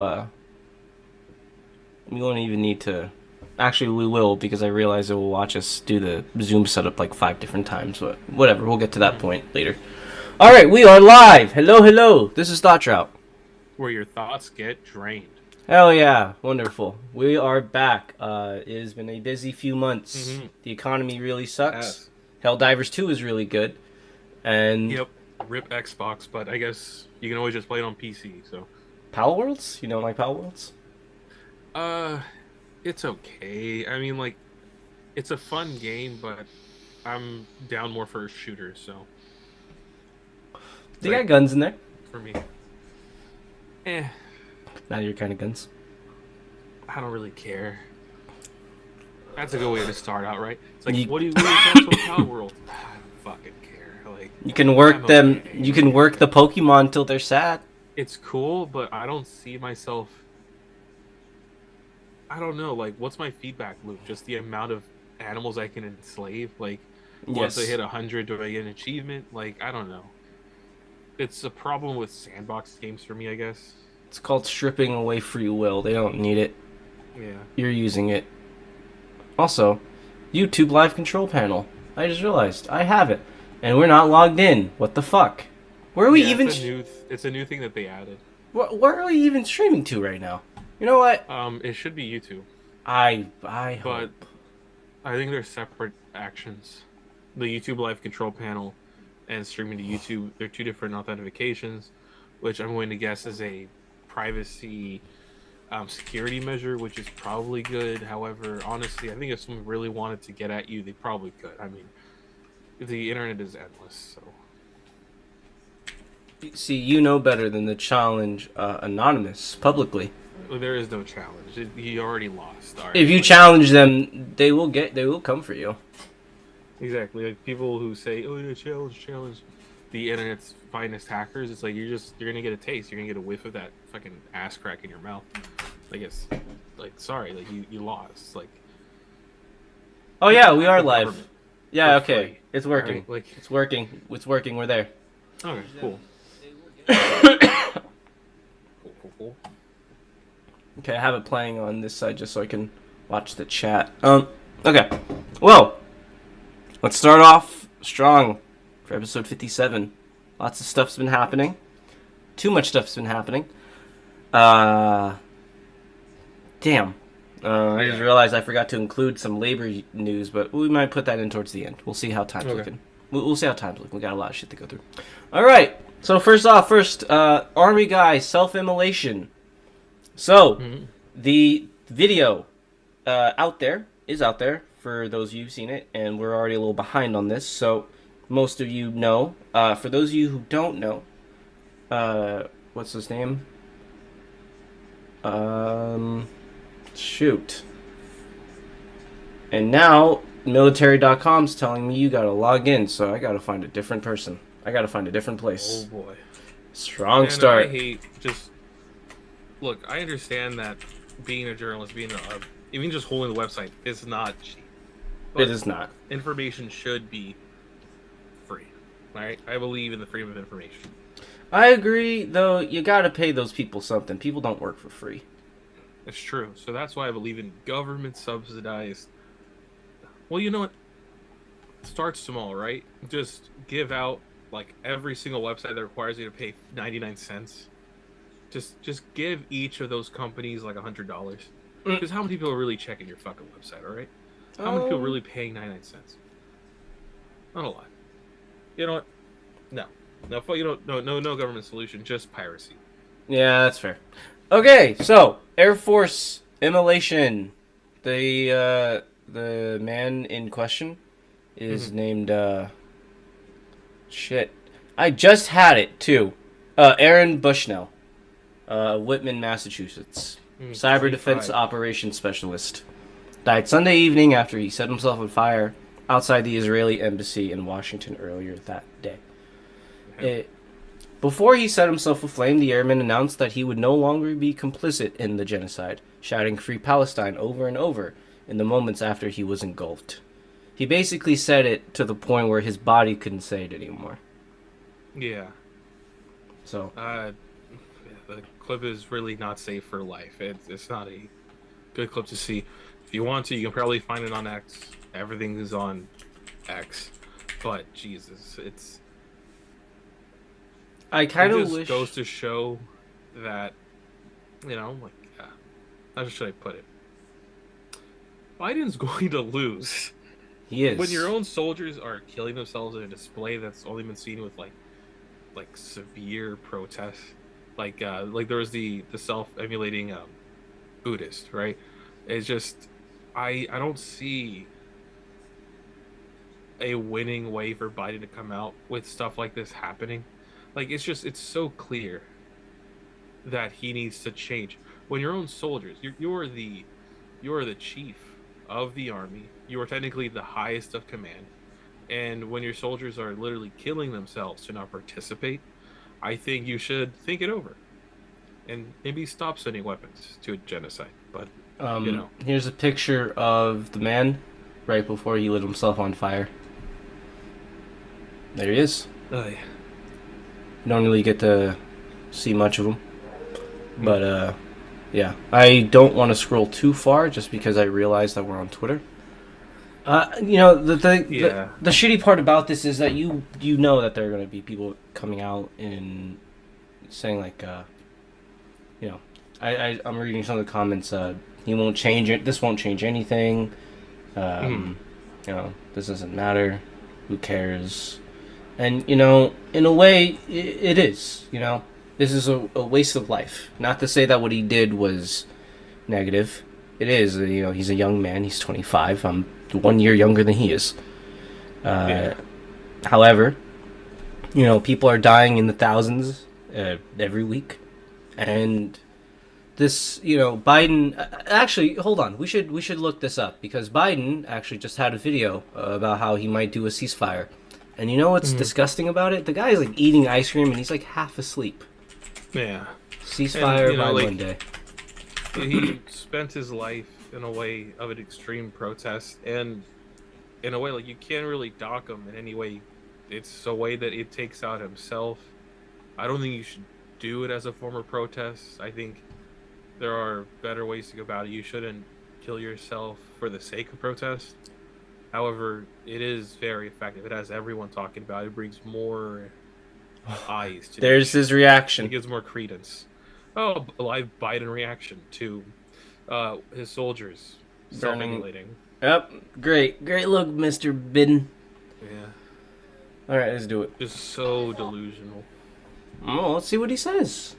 We won't even need to. Actually, we will because I realize it will watch us do the Zoom setup like 5 different times. But whatever, we'll get to that point later. All right, we are live. Hello, hello. This is ThoughtDrought. Where your thoughts get drained. Hell yeah, wonderful. We are back. It has been a busy few months. Mm-hmm. The economy really sucks. Yes. Helldivers 2 is really good. And Yep. Rip Xbox, but I guess you can always just play it on PC. So, Pal Worlds? You don't like Pal Worlds? uh, it's okay. I mean, like, it's a fun game, but I'm down more for shooters. So, They got like guns in there. for me, eh, Not your kind of guns. I don't really care. That's a good way to start out, right? It's like, You, what do you thoughts on Power World? I don't fucking care. Like, you can work I'm them. okay. You can work the Pokemon till they're sad. It's cool, but I don't see myself. I don't know, like, what's my feedback loop? Just the amount of animals I can enslave? Like, once I Yes. hit 100, do I get an achievement? Like, I don't know. It's a problem with sandbox games for me, I guess. It's called stripping away free will. They don't need it. Yeah. You're using it. Also, YouTube live control panel. I just realized I have it, and we're not logged in. What the fuck? Where are we Yeah, even? it's a new thing that they added. Where are we even streaming to right now? You know what? It should be YouTube, I but hope. I think they're separate actions. The YouTube live control panel and streaming to YouTube, they're two different authentications, which I'm going to guess is a privacy security measure, which is probably good. However, honestly, I think if someone really wanted to get at you, they probably could. I mean, the internet is endless, so See, you know better than to challenge anonymous publicly. there is no challenge. You already lost. All right, If you like challenge them, they will come for you. exactly like people who say, "Oh, yeah, challenge, challenge." The internet's finest hackers. It's like you're gonna get a taste. You're gonna get a whiff of that fucking ass crack in your mouth. Like it's like sorry, like you lost. Like Oh you yeah, can we hack are the live. government Yeah, for okay. free. It's All working. right, like It's working. It's working. We're there. okay, cool. Cool, cool, cool. Okay, I have it playing on this side just so I can watch the chat. Okay. Well, let's start off strong for episode 57. Lots of stuff's been happening. Too much stuff's been happening. Uh, damn. I just realized I forgot to include some labor news, but we might put that in towards the end. We'll see how time's Okay. looking. We'll see how time's looking. We got a lot of shit to go through. All right. So first, Army guy self-immolation. So Mm-hmm. the video out there is out there for those of you who've seen it, and we're already a little behind on this, so most of you know. For those of you who don't know, what's his name? Shoot. And now military.com's telling me you gotta log in, so I gotta find a different person. I gotta find a different Oh place. boy. Strong And I start. hate just look. I understand that being a journalist, even just holding the website is not cheap. It But is not. information should be free. All right, I believe in the freedom of information. I agree, though. You gotta pay those people something. People don't work for free. It's true. So that's why I believe in government subsidized. Well, you know what? Start small, right? Just give out like every single website that requires you to pay 99 cents. Just give each of those companies like $100. Mm. Because how many people are really checking your fucking website, all right? How many people are Um, really paying 99 cents? Not a lot. You know what? No. No, no government solution, just piracy. Yeah, that's fair. Okay, so Air Force immolation. The man in question is named shit. I just had it too. Aaron Bushnell, Whitman, Massachusetts. Cyber defense 25. operations specialist. Died Sunday evening after he set himself on fire outside the Israeli embassy in Washington earlier that day. Before he set himself aflame, the airman announced that he would no longer be complicit in the genocide, shouting "Free Palestine" over and over in the moments after he was engulfed. He basically said it to the point where his body couldn't say it anymore. Yeah. So, Uh, the clip is really not safe for life. It's not a good clip to see. If you want to, you can probably find it on X. Everything is on X. But Jesus, I it kind of just wish. goes to show that, like, how should I put it? Biden's going to lose. He is. When your own soldiers are killing themselves in a display that's only been seen with like severe protests, like there was the self-emulating Buddhist, right? It's just I don't see a winning way for Biden to come out with stuff like this happening. Like it's so clear that he needs to change. When your own soldiers, you're the chief of the army. You are technically the highest of command. And when your soldiers are literally killing themselves to not participate, I think you should think it over and maybe stop sending weapons to a genocide. But Here's a picture of the man right before he lit himself on fire. There he is. yeah. You don't really get to see much of him, but yeah. I don't want to scroll too far just because I realize that we're on Twitter. The shitty part about this is that you know that there are going to be people coming out and saying like, I'm reading some of the comments. He won't change it. This won't change anything. This doesn't matter. Who cares? And in a way, it is. This is a waste of life. Not to say that what he did was negative. It is. He's a young man. He's 25. I'm 1 year younger than he is. However, people are dying in the thousands every week, and this, Biden. Actually, hold on. We should look this up because Biden actually just had a video about how he might do a ceasefire, and you know what's disgusting about it? The guy is like eating ice cream and he's like half asleep. Yeah. Ceasefire by Monday. He spent his life in a way of an extreme protest, and in a way, like, you can't really dock him in any way. It's a way that it takes out himself. I don't think you should do it as a form of protest. I think there are better ways to go about it. You shouldn't kill yourself for the sake of protest. However, it is very effective. It has everyone talking about it. It brings more eyes to There's his reaction. It gives more credence. Oh, a live Biden reaction to his soldiers self-emulating. Yep, great look, Mr. Biden. Yeah. All right, let's do it. Just so delusional. Oh, let's see what he says.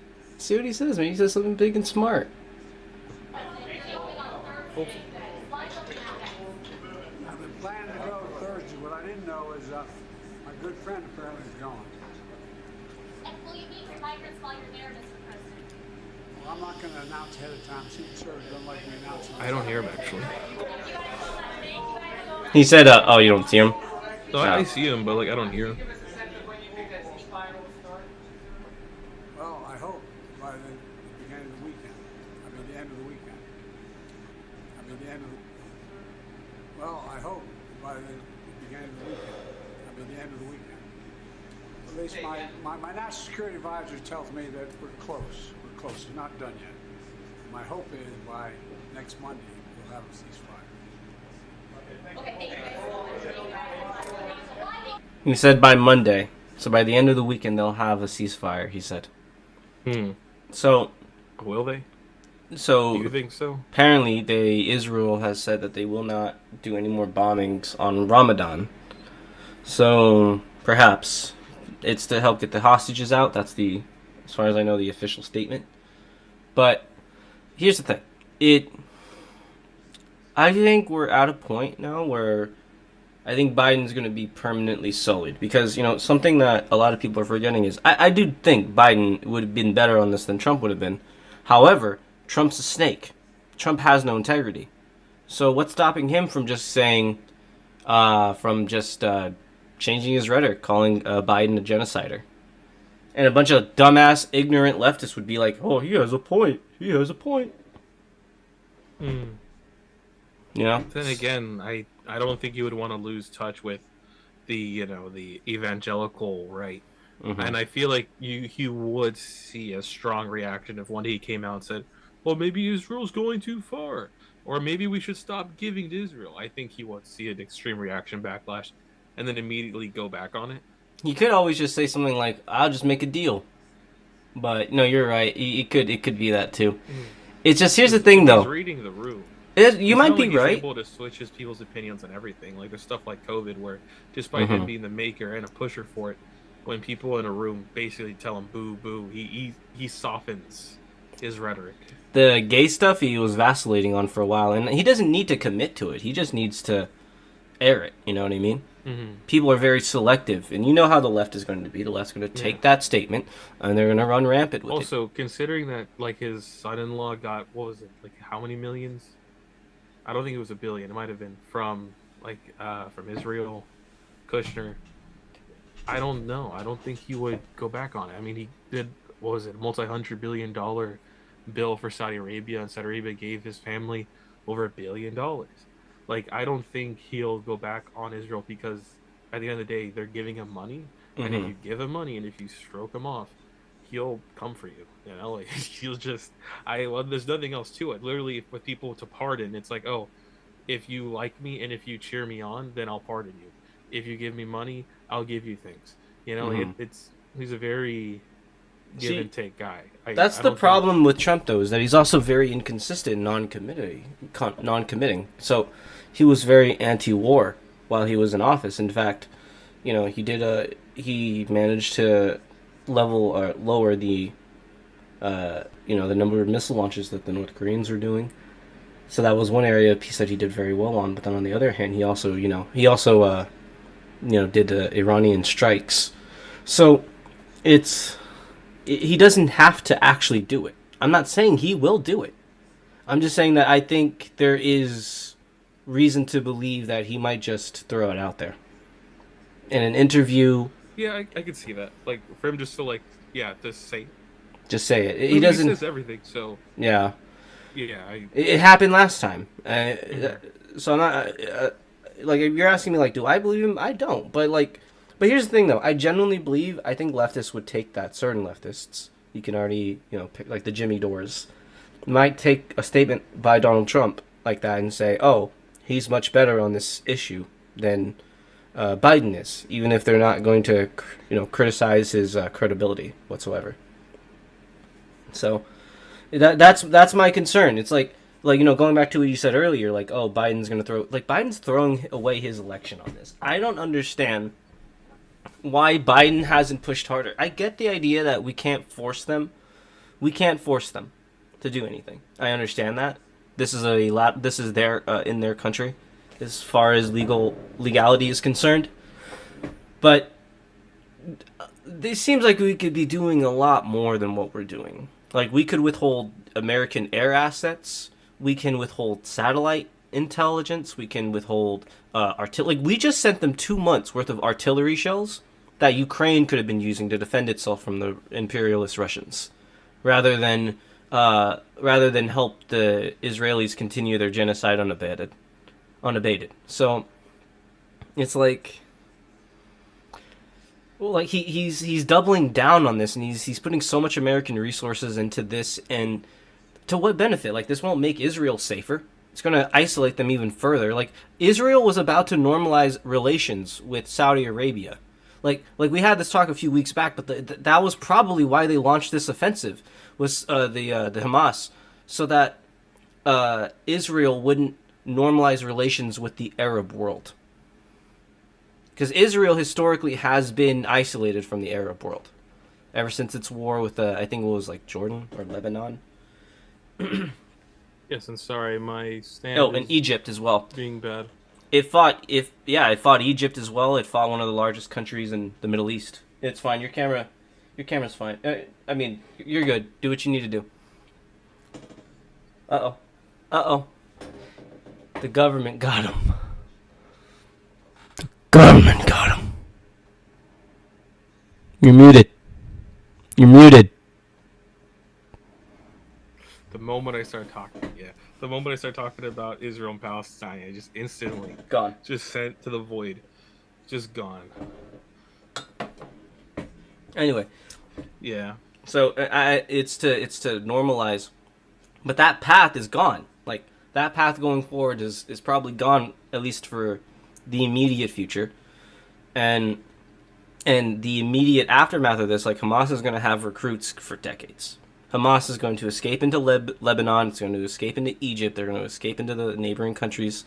Maybe he says something big and smart. I've been planning to go Thursday. What I didn't know is my good friend apparently is going. And will you meet your migrants while you're there, Mr. President? Well, I'm not going to announce ahead of time. Secret Service doesn't like me announcing. I don't hear him actually. He said, "Oh, you don't see him." No, I see him, but I don't hear him. Well, I hope by the beginning of the weekend. I mean, the end of the weekend. Well, I hope by the beginning of the weekend. I mean, the end of the weekend. At least my national security advisor tells me that we're close. We're close. It's not done yet. My hope is by next Monday we'll have a ceasefire. He said by Monday. So by the end of the weekend, they'll have a ceasefire, he said. So... Will they? So... Do you think so? Apparently, Israel has said that they will not do any more bombings on Ramadan. So, perhaps, it's to help get the hostages out. That's as far as I know, the official statement. But, here's the thing. I think we're at a point now where I think Biden's going to be permanently sullied. Because, something that a lot of people are forgetting is, I do think Biden would have been better on this than Trump would have been. However, Trump's a snake. Trump has no integrity. So what's stopping him from just saying, changing his rhetoric, calling Biden a genocider? And a bunch of dumbass, ignorant leftists would be like, oh, he has a point. Then again, I don't think you would want to lose touch with the the evangelical right, Mhm. And I feel like you would see a strong reaction if one day he came out and said, "Well, maybe Israel's going too far, or maybe we should stop giving to Israel." I think he would see an extreme reaction backlash, and then immediately go back on it. He could always just say something like, "I'll just make a deal." But no, you're right. It could be that too. It's just here's the thing He's though. reading the room. You It's might not be like he's right. able to switch his people's opinions on everything. Like there's stuff like COVID, where just by Mm-hmm. him being the maker and a pusher for it, when people in a room basically tell him "boo, boo," he softens his rhetoric. The gay stuff he was vacillating on for a while, and he doesn't need to commit to it. He just needs to air it. You know what I mean? Mm-hmm. People are very selective, and you know how the left is going to be. The left's going to take that statement, and they're going to run rampant with it. Also, considering that like his son-in-law got, what was it, like how many millions? I don't think it was $1 billion. It might have been from from Israel, Kushner. I don't know. I don't think he would go back on it. I mean, he did, what was it, multi-$100 billion bill for Saudi Arabia, and Saudi Arabia gave his family over $1 billion. Like, I don't think he'll go back on Israel, because at the end of the day, they're giving him money, and if you give him money and if you stroke him off, he'll come for you. You know, like he'll just. There's nothing else to it. Literally, with people to pardon, it's like, oh, if you like me and if you cheer me on, then I'll pardon you. If you give me money, I'll give you things. You know, he's a very give and take guy. That's the problem with Trump, though, is that he's also very inconsistent in non-committing. So he was very anti-war while he was in office. In fact, you know, he managed to lower the the number of missile launches that the North Koreans were doing. So that was one area he said he did very well on. But then on the other hand, he also did the Iranian strikes. So he doesn't have to actually do it. I'm not saying he will do it. I'm just saying that I think there is reason to believe that he might just throw it out there. In an interview. Yeah, I could see that. Like, for him just to, just say. Just say it. He says everything, so. Yeah. Yeah. It happened last time. So I'm not. If you're asking me, do I believe him? I don't. But here's the thing, though. I genuinely believe, I think leftists would take that. Certain leftists. You can already, pick, like the Jimmy Dores. Might take a statement by Donald Trump like that and say, oh, he's much better on this issue than Biden is, even if they're not going to, criticize his credibility whatsoever. So that's my concern. It's going back to what you said earlier, oh, Biden's throwing away his election on this. I don't understand why Biden hasn't pushed harder. I get the idea that we can't force them. We can't force them to do anything. I understand that. This is their in their country, as far as legality is concerned. But it seems like we could be doing a lot more than what we're doing. Like, we could withhold American air assets. We can withhold satellite intelligence. We can withhold artillery. We just sent them 2 months worth of artillery shells that Ukraine could have been using to defend itself from the imperialist Russians, rather than help the Israelis continue their genocide unabated. So it's he's doubling down on this, and he's putting so much American resources into this, and to what benefit? This won't make Israel safer. It's going to isolate them even further. Israel was about to normalize relations with Saudi Arabia. We had this talk a few weeks back, but that was probably why they launched this offensive, was the Hamas, so that Israel wouldn't normalize relations with the Arab world. Because Israel historically has been isolated from the Arab world ever since its war with, I think it was Jordan or Lebanon. Yes, and sorry, my stand. Oh, and Egypt as well. Being bad. It fought Egypt as well. It fought one of the largest countries in the Middle East. It's fine. Your camera's fine. I mean, you're good. Do what you need to do. Uh-oh. The government got him. Government got him. You're muted. The moment I start talking about Israel and Palestine, I just instantly Gone. Just sent to the void. Just gone. Anyway, Yeah. so it's to normalize, but that path is gone. Like that path going forward is probably gone, at least for the immediate future, and the immediate aftermath of this, like Hamas is going to have recruits for decades. Hamas is going to escape into Lebanon. It's going to escape into Egypt. They're going to escape into the neighboring countries,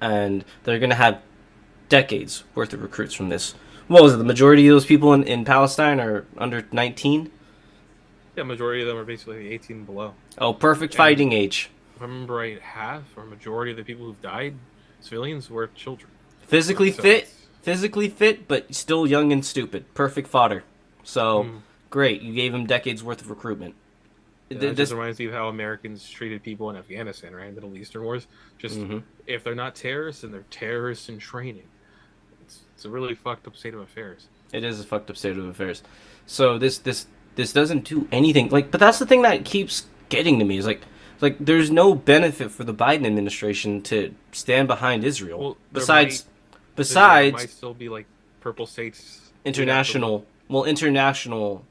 and they're going to have decades worth of recruits from this. What was it? The majority of those people in Palestine are under 19. Yeah, majority of them are basically 18 and below. Oh, perfect fighting age. If I remember right, half or majority of the people who've died, civilians, were children. Physically So fit, but still young and stupid. Perfect fodder. So great, you gave him decades worth of recruitment. It just reminds me of how Americans treated people in Afghanistan, right? Middle Eastern wars. Just if they're not terrorists, then they're terrorists in training. It's a really fucked up state of affairs. It is a fucked up state of affairs. So this doesn't do anything. Like, but that's the thing that keeps getting to me is like there's no benefit for the Biden administration to stand behind Israel. Well, besides there might still be like purple states. international. Well, international.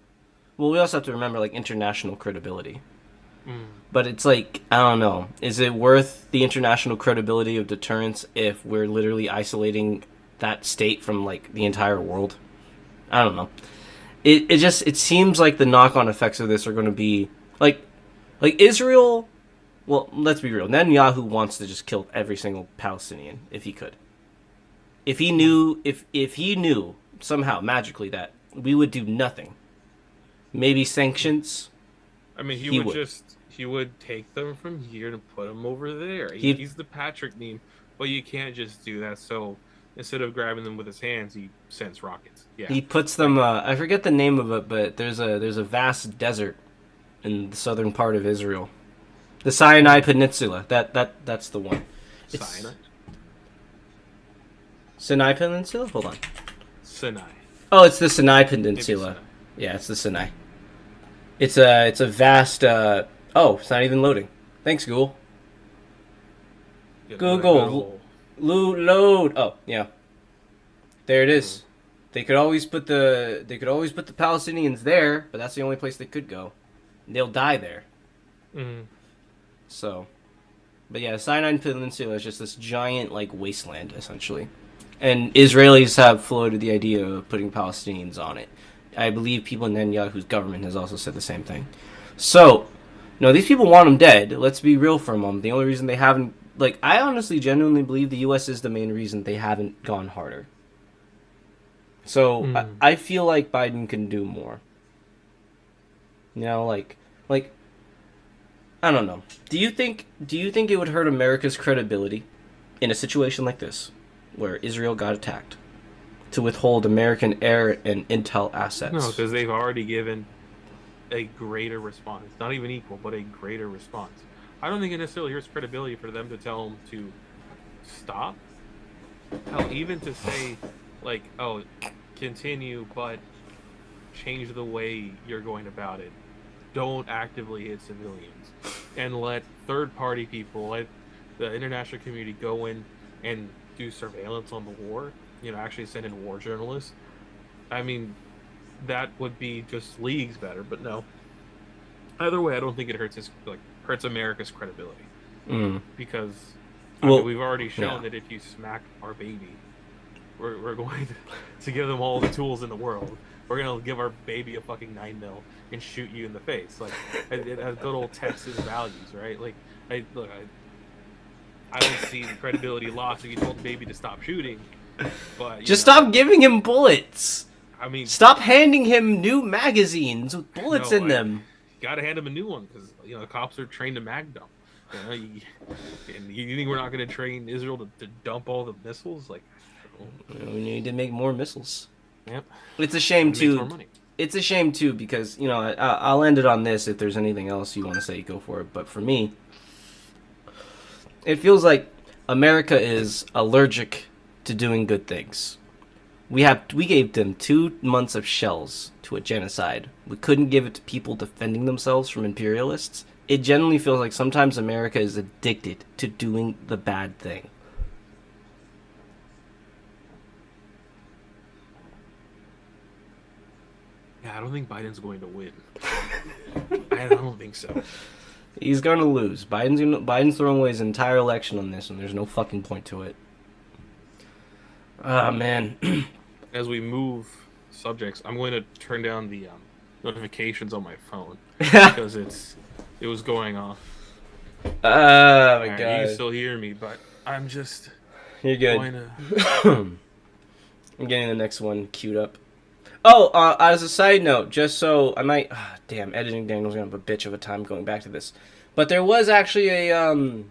Well, we also have to remember like international credibility. But it's like, I don't know. Is it worth the international credibility of deterrence if we're literally isolating that state from like the entire world? I don't know. It seems like the knock-on effects of this are going to be like Israel. Well, let's be real. Netanyahu wants to just kill every single Palestinian if he could. If he knew somehow magically that we would do nothing, maybe sanctions. I mean, he would take them from here and put them over there. He's the Patrick meme, but you can't just do that. So instead of grabbing them with his hands, he sends rockets. Yeah, he puts them. I forget the name of it, but there's a vast desert in the southern part of Israel, the Sinai Peninsula. That's the one. Sinai Peninsula. Hold on. Sinai. Oh, it's the Sinai Peninsula. Yeah, it's the Sinai. It's a vast. Oh, it's not even loading. Thanks, Google. Google. Load. Oh, yeah. There it is. They could always put the Palestinians there, but that's the only place they could go. They'll die there. So, but yeah, Sinai Peninsula is just this giant like wasteland essentially, and Israelis have floated the idea of putting Palestinians on it. I believe people in Netanyahu's government has also said the same thing. So, no, these people want them dead. Let's be real for a moment. The only reason they haven't, like, I honestly genuinely believe the U.S. is the main reason they haven't gone harder. So, I feel like Biden can do more. You know, like, I don't know. Do you think it would hurt America's credibility in a situation like this, where Israel got attacked, to withhold American air and intel assets? No, because they've already given a greater response. Not even equal, but a greater response. I don't think it necessarily hurts credibility for them to tell them to stop. Hell, even to say, like, oh, continue, but change the way you're going about it. Don't actively hit civilians. And let third-party people, let the international community go in and do surveillance on the war. You know, actually send in war journalists. I mean, that would be just leagues better, but no. Either way, I don't think it hurts America's credibility. Because I mean, we've already shown that if you smack our baby, we're going to give them all the tools in the world. We're gonna give our baby a fucking 9mm and shoot you in the face. Like, it has good old Texas values, right? Like, I don't see the credibility lost if you told the baby to stop shooting. But just stop giving him bullets. I mean, stop handing him new magazines with bullets in them. You gotta hand him a new one because the cops are trained to mag dump. And you think we're not gonna train Israel to dump all the missiles? Like, we need to make more missiles. Yep. It's a shame too. It's a shame too because I'll end it on this. If there's anything else you want to say, go for it. But for me, it feels like America is allergic to doing good things. We gave them 2 months of shells to a genocide. We couldn't give it to people defending themselves from imperialists. It generally feels like sometimes America is addicted to doing the bad thing. Yeah, I don't think Biden's going to win. I don't think so. He's going to lose. Biden's throwing away his entire election on this, and there's no fucking point to it. Ah, man. As we move subjects, I'm going to turn down the notifications on my phone because it was going off. Oh my Right, god. you can still hear me, but I'm just You're good. going to... I'm getting the next one queued up. Oh, as a side note, just so I might... damn, editing Daniel's going to have a bitch of a time going back to this. But there was actually a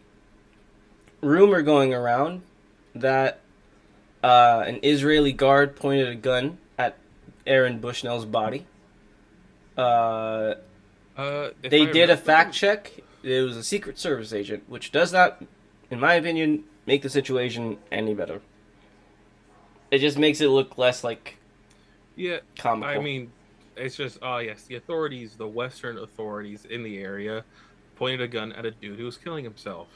rumor going around that an Israeli guard pointed a gun at Aaron Bushnell's body. They did a fact check. It was a Secret Service agent, which does not, in my opinion, make the situation any better. It just makes it look less like comical. I mean, it's just, yes, the authorities, the Western authorities in the area pointed a gun at a dude who was killing himself.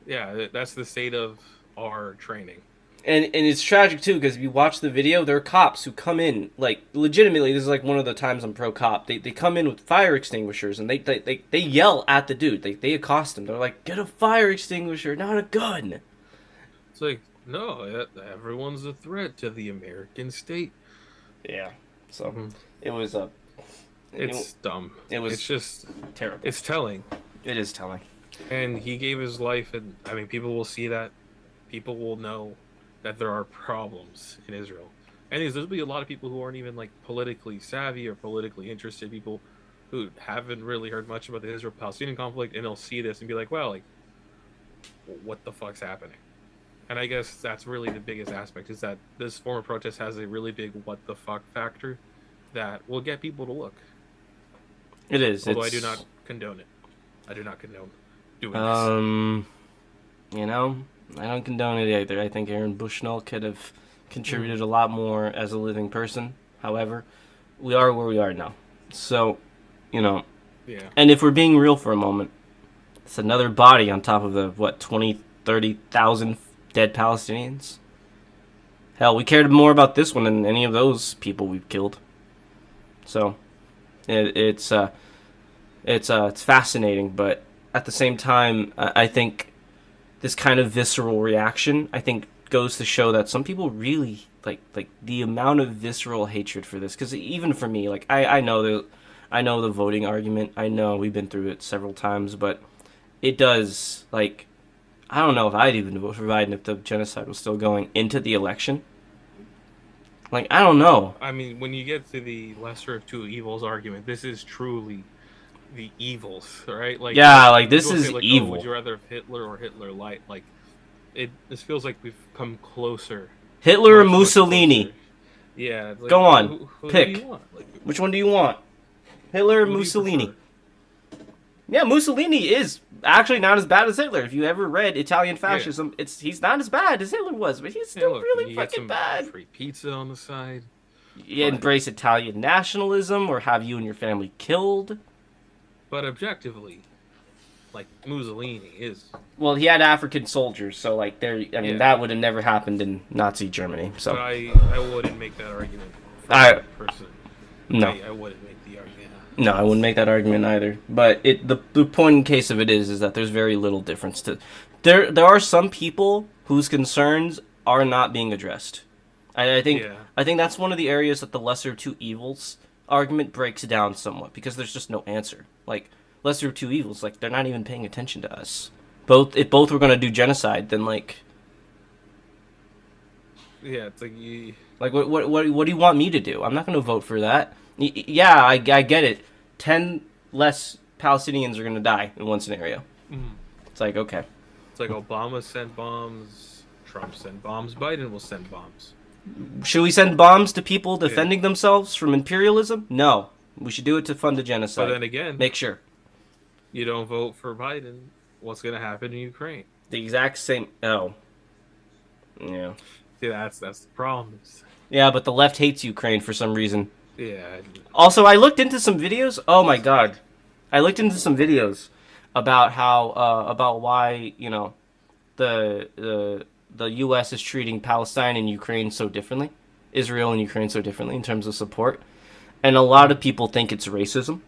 Yeah, that's the state of our training. And it's tragic, too, because if you watch the video, there are cops who come in, like, legitimately, this is, like, one of the times I'm pro-cop. They come in with fire extinguishers, and they yell at the dude. They accost him. They're like, get a fire extinguisher, not a gun. It's like, no, everyone's a threat to the American state. Yeah. So, it was It's dumb. It's just terrible. It's telling. It is telling. And he gave his life, and, I mean, people will see that. People will know that there are problems in Israel. And there'll be a lot of people who aren't even like politically savvy or politically interested, people who haven't really heard much about the Israel-Palestinian conflict, and they'll see this and be like, well, like, what the fuck's happening? And I guess that's really the biggest aspect, is that this form of protest has a really big what the fuck factor that will get people to look. It is. Although I do not condone it. I do not condone doing this. You know, I don't condone it either. I think Aaron Bushnell could have contributed a lot more as a living person. However, we are where we are now. So, you know. Yeah. And if we're being real for a moment, it's another body on top of the, 30,000 dead Palestinians? Hell, we cared more about this one than any of those people we've killed. So, it's fascinating, but at the same time, I think this kind of visceral reaction, I think, goes to show that some people really like the amount of visceral hatred for this. Because even for me, like I know the voting argument. I know we've been through it several times, but it does, like, I don't know if I'd even vote for Biden if the genocide was still going into the election. Like, I don't know. I mean, when you get to the lesser of two evils argument, this is truly the evils, right? Like, yeah, like this people is say, like, evil. Oh, would you rather have Hitler or Hitler light? Like, this feels like we've come closer. Hitler or much Mussolini? closer. Yeah. It's like, Go on, who pick. Do you want? Like, Which one do you want? Hitler or who do you Mussolini? prefer? Yeah, Mussolini is actually not as bad as Hitler. If you ever read Italian fascism, he's not as bad as Hitler was, but he's still Hey, look, really you get fucking some bad. free pizza on the side. You embrace Italian nationalism or have you and your family killed. But objectively, like, Mussolini is... Well, he had African soldiers, so like Yeah. that would have never happened in Nazi Germany. So But I wouldn't make that argument for I- that person. no. I wouldn't make the argument. No, I wouldn't make that argument either. But the point in case of it is that there's very little difference to there are some people whose concerns are not being addressed. I think that's one of the areas that the lesser of two evils argument breaks down somewhat, because there's just no answer. Like, lesser of two evils, like, they're not even paying attention to us. If both were going to do genocide, then like Yeah, it's like you... Like, what do you want me to do? I'm not going to vote for that. Yeah, I get it. 10 less Palestinians are going to die in one scenario. It's like, okay. It's like Obama sent bombs, Trump sent bombs, Biden will send bombs. Should we send bombs to people defending themselves from imperialism? No. We should do it to fund a genocide. But then again, make sure. You don't vote for Biden, what's going to happen in Ukraine? The exact same... Oh. Yeah. See, that's the problem. Yeah, but the left hates Ukraine for some reason. Yeah. Also, I looked into some videos. Oh my god. I looked into some videos about how, about why, you know, the U.S. is treating Palestine and Ukraine so differently. Israel and Ukraine so differently in terms of support. and a lot of people think it's racism.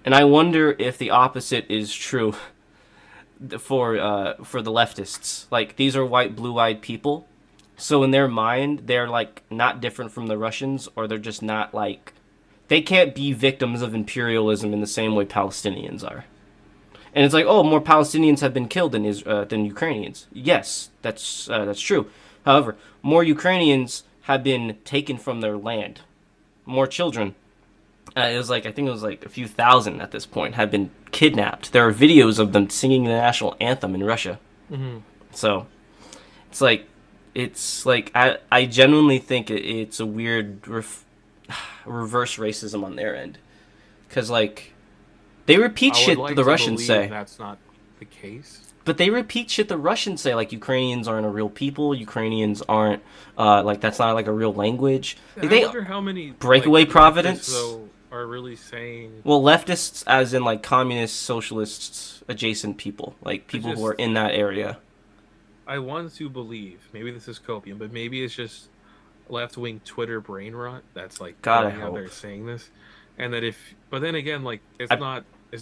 And I wonder if the opposite is true for the leftists. Like, these are white, blue-eyed people, so in their mind, they're like not different from the Russians, or they're just not like, they can't be victims of imperialism in the same way Palestinians are. And it's like, oh, more Palestinians have been killed than Ukrainians. Yes, that's true. However, more Ukrainians have been taken from their land. More children. I think it was like a few thousand at this point have been kidnapped. There are videos of them singing the national anthem in Russia. Mm-hmm. So it's like I genuinely think it's a weird reverse racism on their end, because like they repeat shit the Russians say. That's not the case. But they repeat shit the Russians say, like Ukrainians aren't a real people. Ukrainians aren't like that's not like a real language. Like, I wonder how many breakaway providence though are really saying. Well, leftists, as in like communists, socialists, adjacent people, like people who are in that area. I want to believe, maybe this is copium, but maybe it's just left-wing Twitter brain rot that's like God, going out there saying this, and that but then again, like it's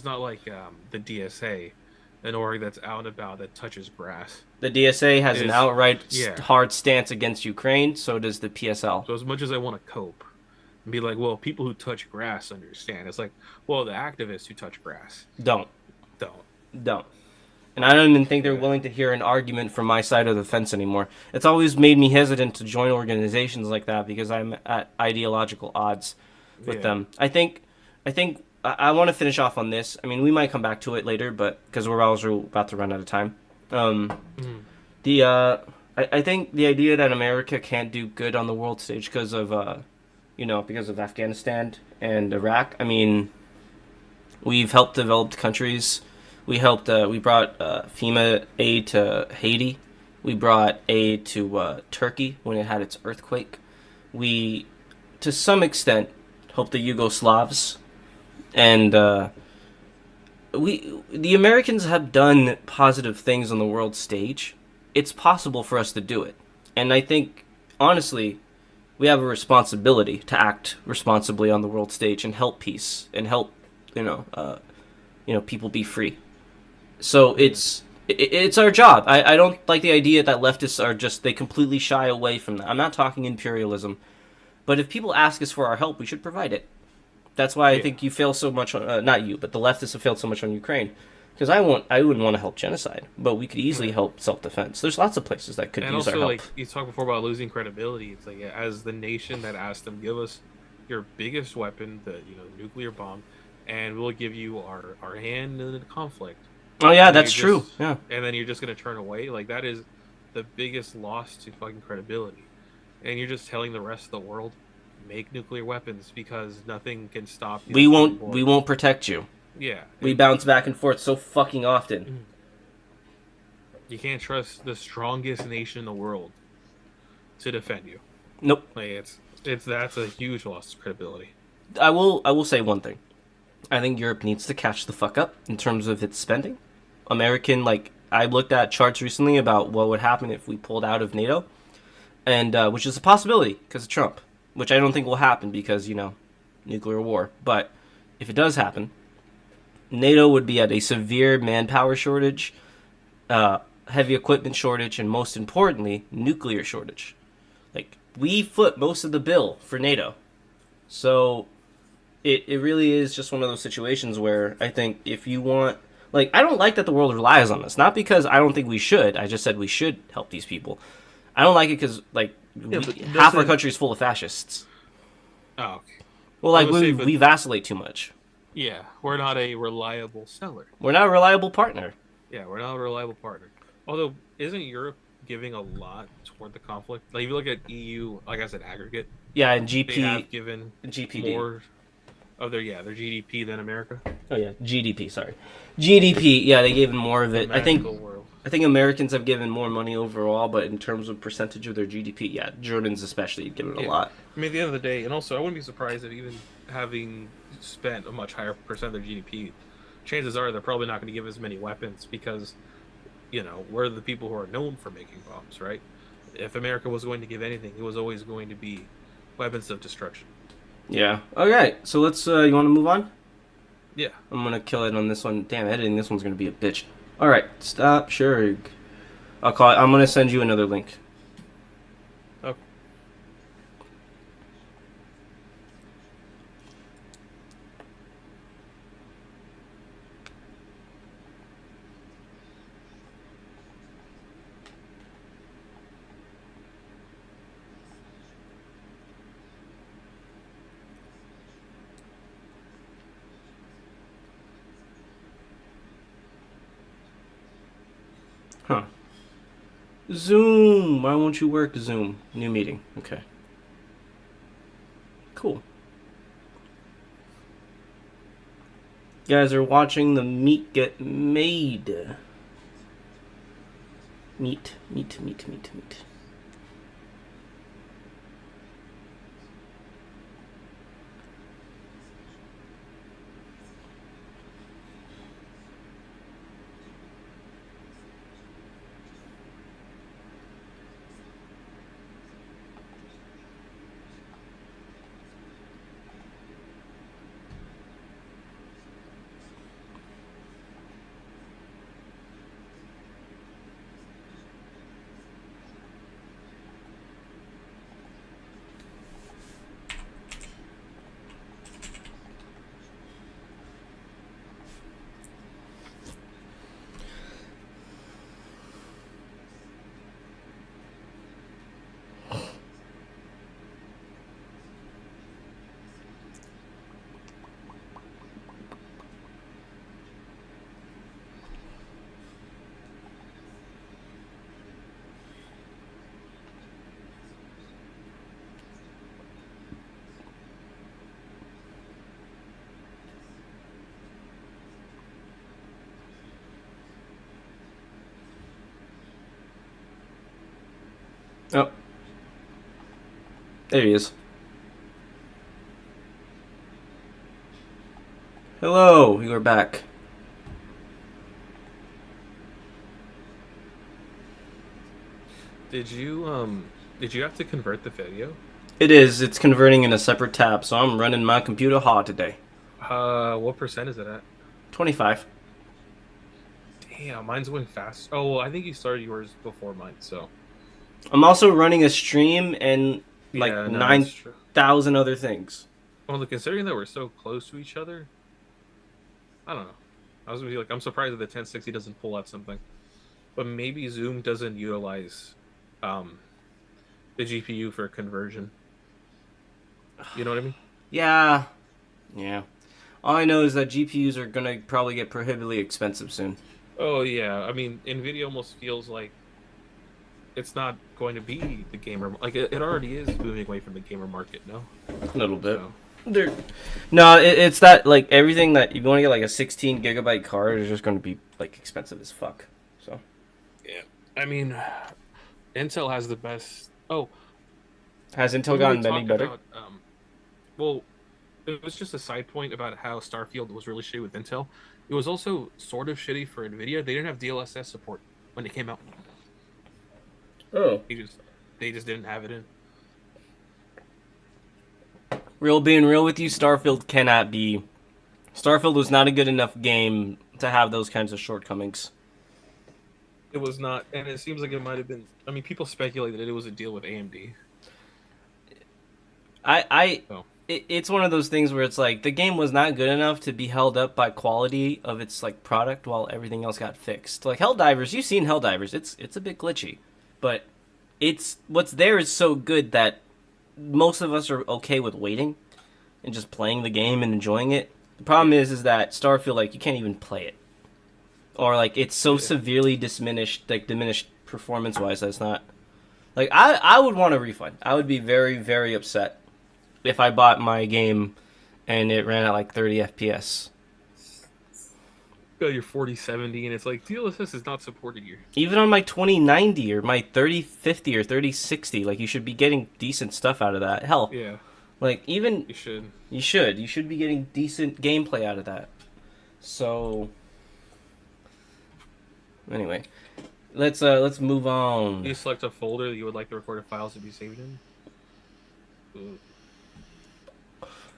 not like the DSA, an org that's out and about that touches grass. The DSA has an outright hard stance against Ukraine, so does the PSL. So as much as I want to cope and be like, well, people who touch grass understand, it's like, well, the activists who touch grass don't. Don't. And I don't even think they're willing to hear an argument from my side of the fence anymore. It's always made me hesitant to join organizations like that because I'm at ideological odds with them. I think I want to finish off on this. I mean, we might come back to it later, but because we're also about to run out of time. I think the idea that America can't do good on the world stage because of Afghanistan and Iraq. I mean, we've helped developed countries. We brought FEMA aid to Haiti. We brought aid to Turkey when it had its earthquake. We, to some extent, helped the Yugoslavs. And the Americans have done positive things on the world stage. It's possible for us to do it. And I think, honestly, we have a responsibility to act responsibly on the world stage and help peace and help, people be free. So it's our job. I don't like the idea that leftists they completely shy away from that. I'm not talking imperialism, but if people ask us for our help, we should provide it. That's why I think you fail so much on, not you, but the leftists have failed so much on Ukraine. Because I wouldn't want to help genocide, but we could easily help self-defense. There's lots of places that could use our help. And also, like, you talked before about losing credibility. It's like, as the nation that asked them, give us your biggest weapon, the nuclear bomb, and we'll give you our hand in the conflict. Oh yeah, that's true. Yeah. And then you're just gonna turn away. Like, that is the biggest loss to fucking credibility. And you're just telling the rest of the world, make nuclear weapons because nothing can stop you. We won't protect you. Yeah. We bounce back and forth so fucking often. You can't trust the strongest nation in the world to defend you. Nope. Like, that's a huge loss of credibility. I will say one thing. I think Europe needs to catch the fuck up in terms of its spending. I looked at charts recently about what would happen if we pulled out of NATO, and which is a possibility because of Trump, which I don't think will happen because, nuclear war. But if it does happen, NATO would be at a severe manpower shortage, heavy equipment shortage, and most importantly, nuclear shortage. Like, we foot most of the bill for NATO. So it really is just one of those situations where I think if you want... Like, I don't like that the world relies on us. Not because I don't think we should. I just said we should help these people. I don't like it because, half our country is full of fascists. Oh, okay. Well, we vacillate too much. Yeah, we're not a reliable seller. We're not a reliable partner. Yeah, we're not a reliable partner. Although, isn't Europe giving a lot toward the conflict? Like, if you look at EU, like I said, aggregate. Yeah, and GP. They have given GPD. more of their GDP than America. Oh yeah, GDP. Sorry, GDP. Yeah, they gave more of it. I think Americans have given more money overall, but in terms of percentage of their GDP, yeah, Germans especially have given a lot. I mean, at the end of the day, and also I wouldn't be surprised if even having spent a much higher percent of their GDP, chances are they're probably not going to give as many weapons because, we're the people who are known for making bombs, right? If America was going to give anything, it was always going to be weapons of destruction. Yeah. Okay, so let's, you want to move on? Yeah. I'm gonna kill it on this one. Damn, editing this one's gonna be a bitch. Alright, stop sharing. I'm gonna send you another link. Okay. Huh. Zoom! Why won't you work, Zoom? New meeting. Okay. Cool. You guys are watching the meat get made. Meat. Oh. There he is. Hello, you are back. Did you have to convert the video? It is. It's converting in a separate tab, so I'm running my computer hard today. What percent is it at? 25. Damn, mine's going fast. Oh, well, I think you started yours before mine, so. I'm also running a stream and like Yeah, no, that's true. 9,000 other things. Well, considering that we're so close to each other, I don't know. I was gonna be like, I'm surprised that the 1060 doesn't pull out something, but maybe Zoom doesn't utilize the GPU for conversion. You know what I mean? Yeah. All I know is that GPUs are gonna probably get prohibitively expensive soon. Oh yeah, I mean, Nvidia almost feels like it's not going to be the gamer. Like it already is moving away from the gamer market. No, A little bit. So. No, it's that like everything that you want to get like a 16 gigabyte card is just going to be like expensive as fuck. So. Yeah, I mean, Intel has the best. Oh, Has Intel when we gotten any talked better? about, well, it was just a side point about how Starfield was really shitty with Intel. It was also sort of shitty for Nvidia. They didn't have DLSS support when it came out. Oh. They just didn't have it in. Being real with you, Starfield cannot be. Starfield was not a good enough game to have those kinds of shortcomings. It was not, and it seems like it might have been. I mean, people speculated that it was a deal with AMD. It's one of those things where it's like the game was not good enough to be held up by quality of its like product while everything else got fixed. Like Helldivers, you've seen Helldivers. It's a bit glitchy, but it's what's there is so good that most of us are okay with waiting and just playing the game and enjoying it. The problem is that Starfield, like, you can't even play it, or like it's so severely diminished performance wise that it's not. Like I would want a refund. I would be very, very upset if I bought my game and it ran at like 30 FPS. Got your 4070, and it's like DLSS is not supported here. Even on my 2090 or my 3050 or 3060, like you should be getting decent stuff out of that. Hell, Yeah, like even you should. you should be getting decent gameplay out of that. So anyway, let's move on. You select a folder that you would like the recorded files to be saved in. Ooh.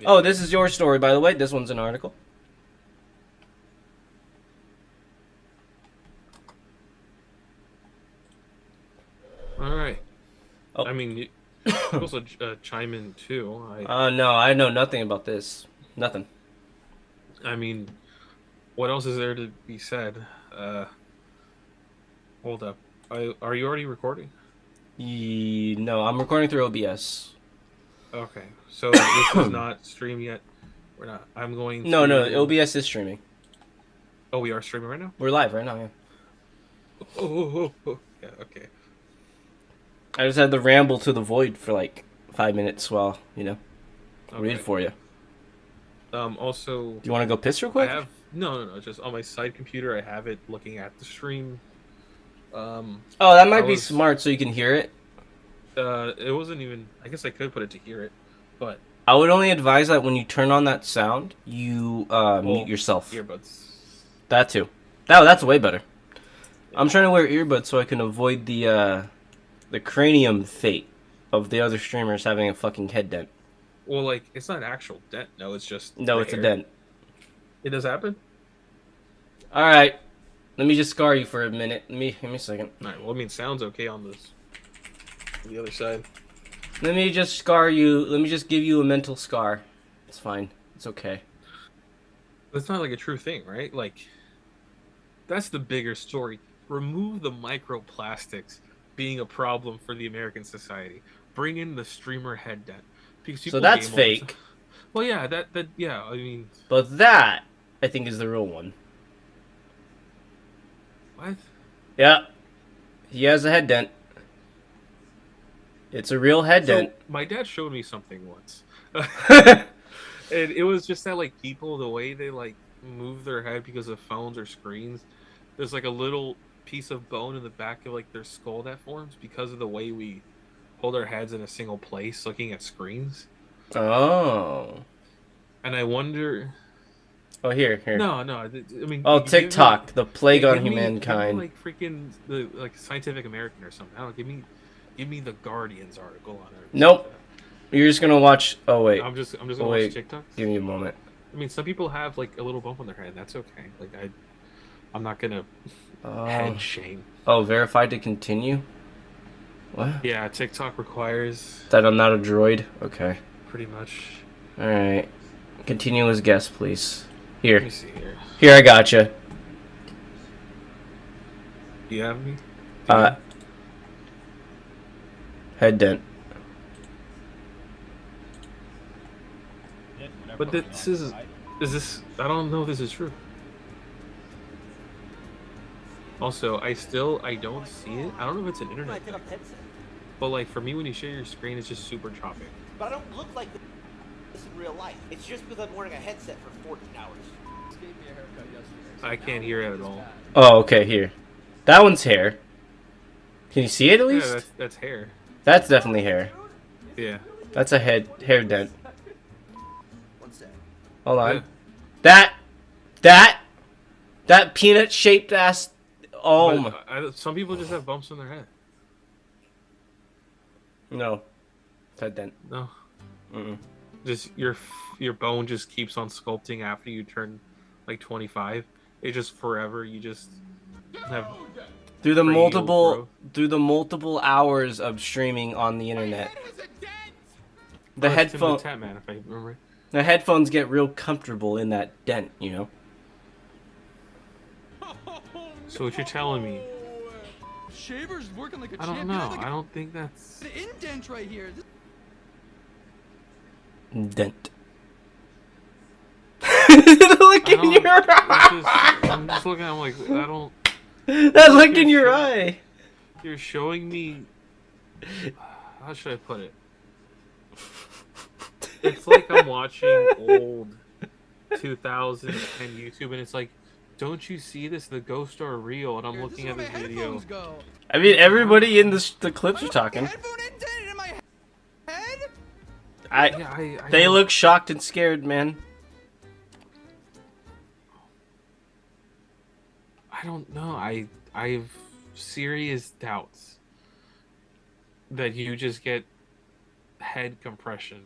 Oh, this is your story, by the way. This one's an article. All right. Oh. I mean, you can also chime in too. No, I know nothing about this. Nothing. I mean, what else is there to be said? Hold up. Are you already recording? No, I'm recording through OBS. Okay, so this is not streamed yet. We're not. I'm going. No, to... OBS is streaming. Oh, we are streaming right now. We're live right now. Yeah. Oh. Yeah. Okay. I just had to ramble to the void for like 5 minutes while Okay. read for you. Also, Do you want to go piss real quick? I have no. Just on my side computer, I have it looking at the stream. Oh, that might be was- smart, so you can hear it. It wasn't even. I guess I could put it to hear it, but I would only advise that when you turn on that sound, you mute yourself. Earbuds. That too. That's way better. I'm trying to wear earbuds so I can avoid the cranium fate of the other streamers having a fucking head dent. Well, like it's not an actual dent. No, it's just. No, the it's a hair. dent. It does happen. All right, let me just scar you for a minute. Give me a second. All right. Well, I mean, sounds okay on this. The other side. Let me just scar you. Let me just give you a mental scar. It's fine. It's okay. That's not like a true thing, right? Like, that's the bigger story. Remove the microplastics being a problem for the American society. Bring in the streamer head dent. Because So people that's game all the fake. time. Well, yeah, that yeah. I mean, But that, I think, is the real one. what? Yeah. He has a head dent. It's a real head So dent. my dad showed me something once, and it was just that like people, the way they like move their head because of phones or screens, there's like a little piece of bone in the back of like their skull that forms because of the way we hold our heads in a single place looking at screens. Oh. And I wonder. Oh, here. No. I mean. Oh, give me- TikTok, the plague on give me humankind. like freaking the like Scientific American or something. I don't know, give me the Guardian's article on it. Nope. You're just gonna watch. Oh wait. I'm just gonna Oh, watch wait. TikToks. Give me a moment. I mean, some people have like a little bump on their head. That's okay. Like I'm not gonna head shame. Oh, verified to continue. What? Yeah, TikTok requires That I'm not a droid. Okay. pretty much. All right. Continue as guest, please. Let Here. me see here. Here, I gotcha. Do you have me? Head dent. But this is this? I don't know if this is true. Also, I don't see it. I don't know if it's an internet thing. But like for me, when you share your screen, it's just super choppy. But I don't look like this in real life. It's just because I'm wearing a headset for 14 hours. I can't hear it at all. Oh, okay. Here. That one's hair. Can you see it at least? Yeah, that's hair. That's definitely hair. Yeah. That's a hair dent. One sec. Hold on. Yeah. That peanut shaped ass. Oh my. But, some people just have bumps on their head. No. Head dent. No. Mm-mm. Just your bone just keeps on sculpting after you turn like 25. It just forever. You just have Through the cranial multiple hours of streaming on the internet. The That's Tim headphone. the Tap Man, if I remember. The headphones get real comfortable in that dent, you know. So what you're telling me? Shaver's working like a I champ. don't You know. have, like, I don't think that's. the indent right here. Dent. Look I in don't- your it's eye. just- I'm just looking. I'm like, I don't. That look in your eye. You're showing me. How should I put it? It's like I'm watching old 2010 YouTube, and it's like, don't you see this? The ghosts are real, and I'm Here, looking is at where this my video. headphones go. I mean, everybody in the clips are My talking. Headphone indented in my head. Yeah, They don't- look shocked and scared, man. I don't know. I've serious doubts that you just get head compression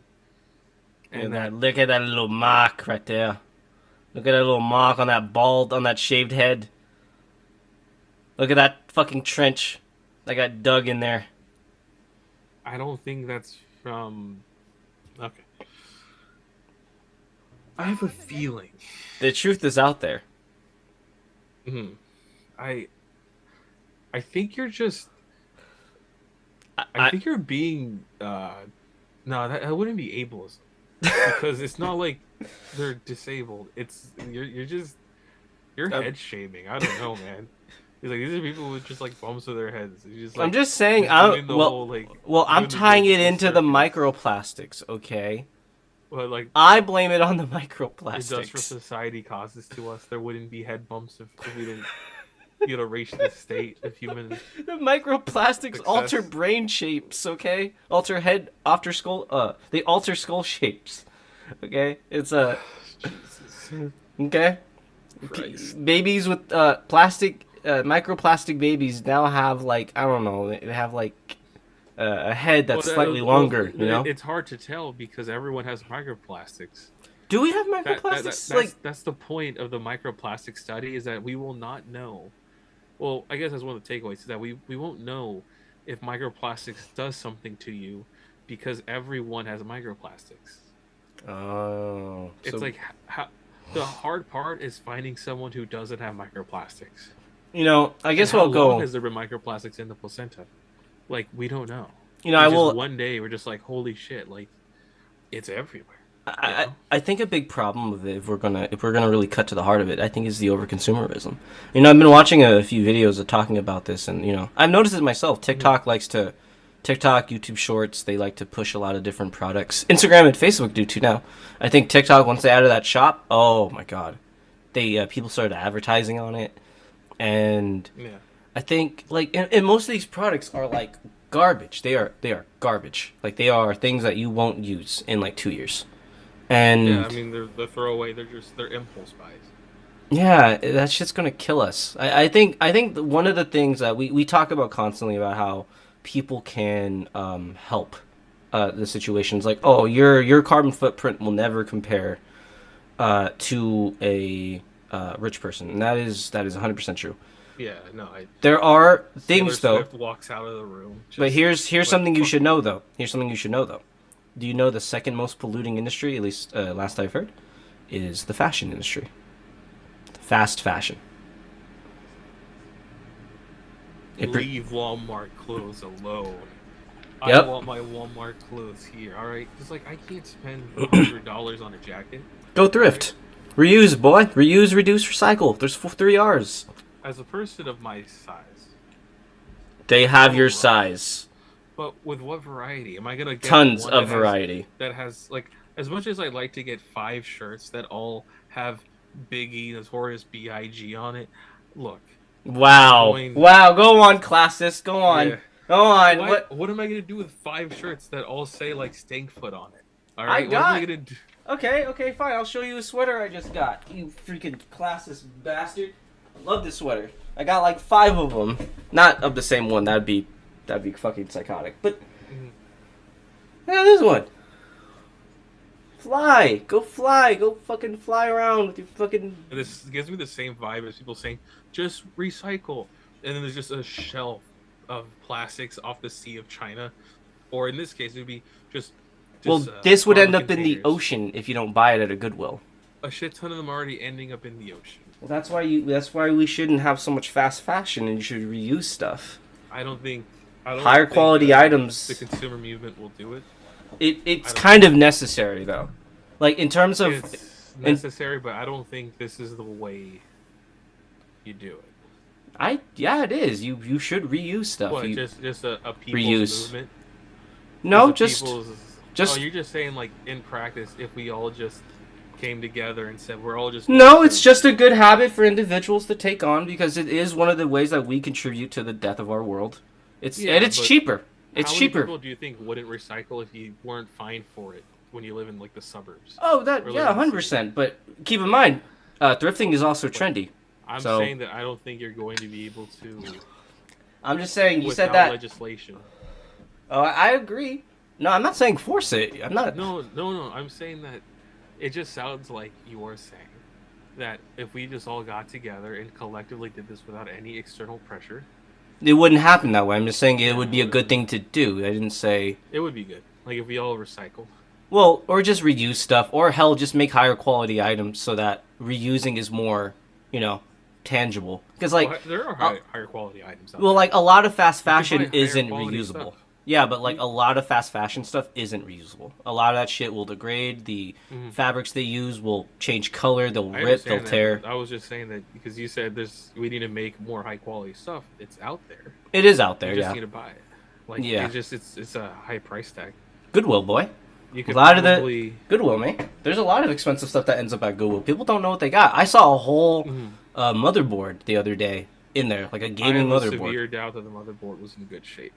And Look at that little mark right there. Look at that little mark on that shaved head. Look at that fucking trench that got dug in there. I don't think that's from. Okay. I have a feeling. The truth is out there. Hmm. I think you're just. I think you're being. No, that wouldn't be ableism, because it's not like they're disabled. It's you're head shaming. I don't know, man. He's like, these are people with just like bumps to their heads. Just, like, I'm just saying. I'm tying it into the microplastics. Okay. But like, I blame it on the industrial microplastics. society causes to us. There wouldn't be head bumps if we didn't, reach the state of human. The microplastics Success. alter brain shapes. Okay, alter head, alter skull. They alter skull shapes. Okay, it's Jesus. okay. Christ. Babies with plastic, microplastic babies now have like I don't know. They have like a head that's slightly longer. You know, it's hard to tell because everyone has microplastics. do we have microplastics? That's the point of the microplastic study, is that we will not know. Well, I guess that's one of the takeaways, is that we won't know if microplastics does something to you because everyone has microplastics. Oh, It's like how the hard part is finding someone who doesn't have microplastics. you know, I guess And how we'll go. long has there been microplastics in the placenta? Like, we don't know. You know, I It's just will. One day we're just like, holy shit! Like, it's everywhere. I think a big problem with it, if we're gonna really cut to the heart of it, I think is the overconsumerism. You know, I've been watching a few videos of talking about this, and you know, I've noticed it myself. TikTok, YouTube Shorts, they like to push a lot of different products. Instagram and Facebook do too now. I think TikTok, once they added that shop, oh my god, they people started advertising on it, and Yeah. I think like and most of these products are like garbage. They are garbage. Like they are things that you won't use in like 2 years. And Yeah, I mean, they're throwaway. They're impulse buys. yeah, that shit's gonna kill us. I think one of the things that we talk about constantly about how people can help the situations, like, oh, your carbon footprint will never compare to a rich person, and that is 100% true. Yeah, no. There are Taylor things though. Swift walks out of the room. But just here's like, something you fuck. should know though. Do you know the second most polluting industry, at least last I've heard, is the fashion industry. Fast fashion. Leave Walmart clothes alone. Yep. I want my Walmart clothes here. All right, it's like I can't spend $100 on a jacket. Go thrift. Reuse, boy. Reuse, reduce, recycle. There's 3 R's. As a person of my size, They have your size. but with what variety? Am I gonna get Tons one of that variety. that has like, as much as I'd like to get 5 shirts that all have Biggie, Notorious B.I.G. on it. Look, Wow. Going- Wow. Go on, classist. Go on. Yeah. Go on. What am I gonna do with 5 shirts that all say like Stinkfoot on it? All I right, what am I got- gonna do? Okay, fine. I'll show you a sweater I just got. You freaking classist bastard. I love this sweater. I got like 5 of them. Not of the same one. That'd be fucking psychotic. But yeah, this one. Fly. Go fly. Go fucking fly around with your fucking. This gives me the same vibe as people saying, just recycle. And then there's just a shelf of plastics off the Sea of China. Or in this case, it would be just Well, this would end cargo up in the containers. ocean if you don't buy it at a Goodwill. A shit ton of them already ending up in the ocean. Well, that's why we shouldn't have so much fast fashion, and you should reuse stuff. I don't think Higher quality items. The consumer movement will do it. It's kind of necessary though. Like in terms of It's necessary, but I don't think this is the way you do it. yeah, it is. You should reuse stuff. What, You- just a people's reuse. movement? no, Just a just Oh, you're just saying, like, in practice, if we all just came together and said we're all just no. It's just a good habit for individuals to take on because it is one of the ways that we contribute to the death of our world. It's Yeah, and it's but cheaper. It's How many cheaper. people do you think wouldn't recycle if you weren't fined for it when you live in like the suburbs? Oh, that Or yeah, live in the 100%. But keep in mind, thrifting is also trendy. I'm So- saying that I don't think you're going to be able to I'm just saying. You without said that. legislation. Oh, I agree. No, I'm not saying force it. I'm not. No. I'm saying that it just sounds like you are saying that if we just all got together and collectively did this without any external pressure, It wouldn't happen that way. I'm just saying it would be a good thing to do. I didn't say. it would be good. Like if we all recycled. Well, or just reuse stuff, or hell, just make higher quality items so that reusing is more, tangible. Because Well, there are higher quality items out well, there. like a lot of fast buy fashion higher isn't quality reusable. stuff. Yeah, but like a lot of fast fashion stuff isn't reusable. A lot of that shit will degrade. The fabrics they use will change color. They'll I rip. They'll understand that. tear. I was just saying that because you said we need to make more high quality stuff. It's out there. It is out there. You just Yeah. need to buy it. Like Yeah. it's a high price tag. Goodwill, boy. You A could lot of probably the Goodwill, man. There's a lot of expensive stuff that ends up at Goodwill. People don't know what they got. I saw a whole motherboard the other day in there, like a gaming I have a motherboard. severe doubt that the motherboard was in good shape.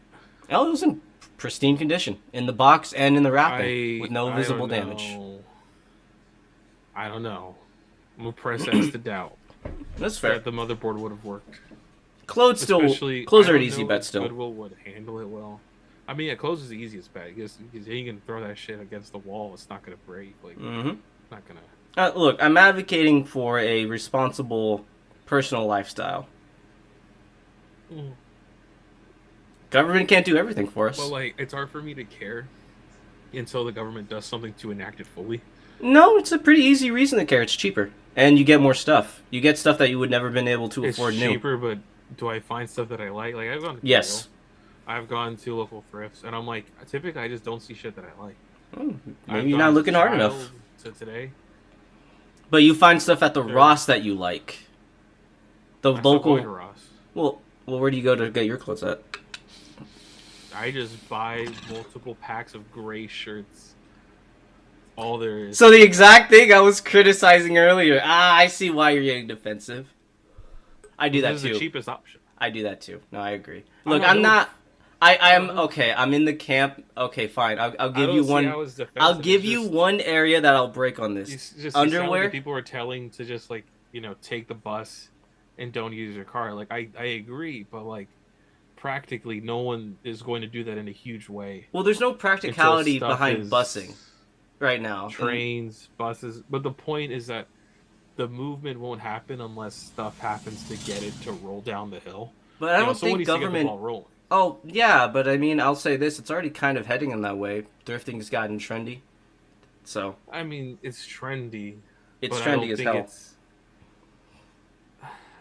Oh, it was in pristine condition, in the box and in the wrapping, with no I visible don't damage. know. I don't know. I'm gonna press S to doubt That's fair. that the motherboard would have worked. Clothes Especially, clothes I are an don't easy know bet if still. Goodwill would handle it well. I mean, yeah, clothes is the easiest bet because you can throw that shit against the wall. It's not gonna break. Like, Mm-hmm. not gonna. Look, I'm advocating for a responsible personal lifestyle. Mm. Government can't do everything for us. But like, it's hard for me to care until the government does something to enact it fully. No, it's a pretty easy reason to care. It's cheaper, and you get more stuff. You get stuff that you would never been able to It's afford new. cheaper, but do I find stuff that I like? Like I've gone to Yes. Goodwill, I've gone to local thrifts, and I'm like, typically I just don't see shit that I like. Maybe I've you're gone not as a looking hard child enough. To today, But you find stuff at the Sure. Ross that you like. The I stopped going to local. Ross. Well, where do you go to get your clothes at? I just buy multiple packs of gray shirts. All there is. So the exact thing I was criticizing earlier. I see why you're getting defensive. I do that This is too. the cheapest option. I do that too. No, I agree. I Look, don't I'm know. not. I am okay. I'm in the camp. Okay, fine. I'll I give don't you see one. how it's defensive. I'll give It's you just- one area that I'll break on this. It's just sound like Underwear. people are telling to just like take the bus and don't use your car. Like I agree, but like practically no one is going to do that in a huge way. Well, there's no Until practicality stuff behind is busing right now. Trains, buses, but the point is that the movement won't happen unless stuff happens to get it to roll down the hill. But I don't someone think needs to get the government. ball rolling. Oh yeah, but I mean, I'll say this: it's already kind of heading in that way. Thrifting's gotten trendy, so I mean, it's trendy. it's but I don't trendy as think hell.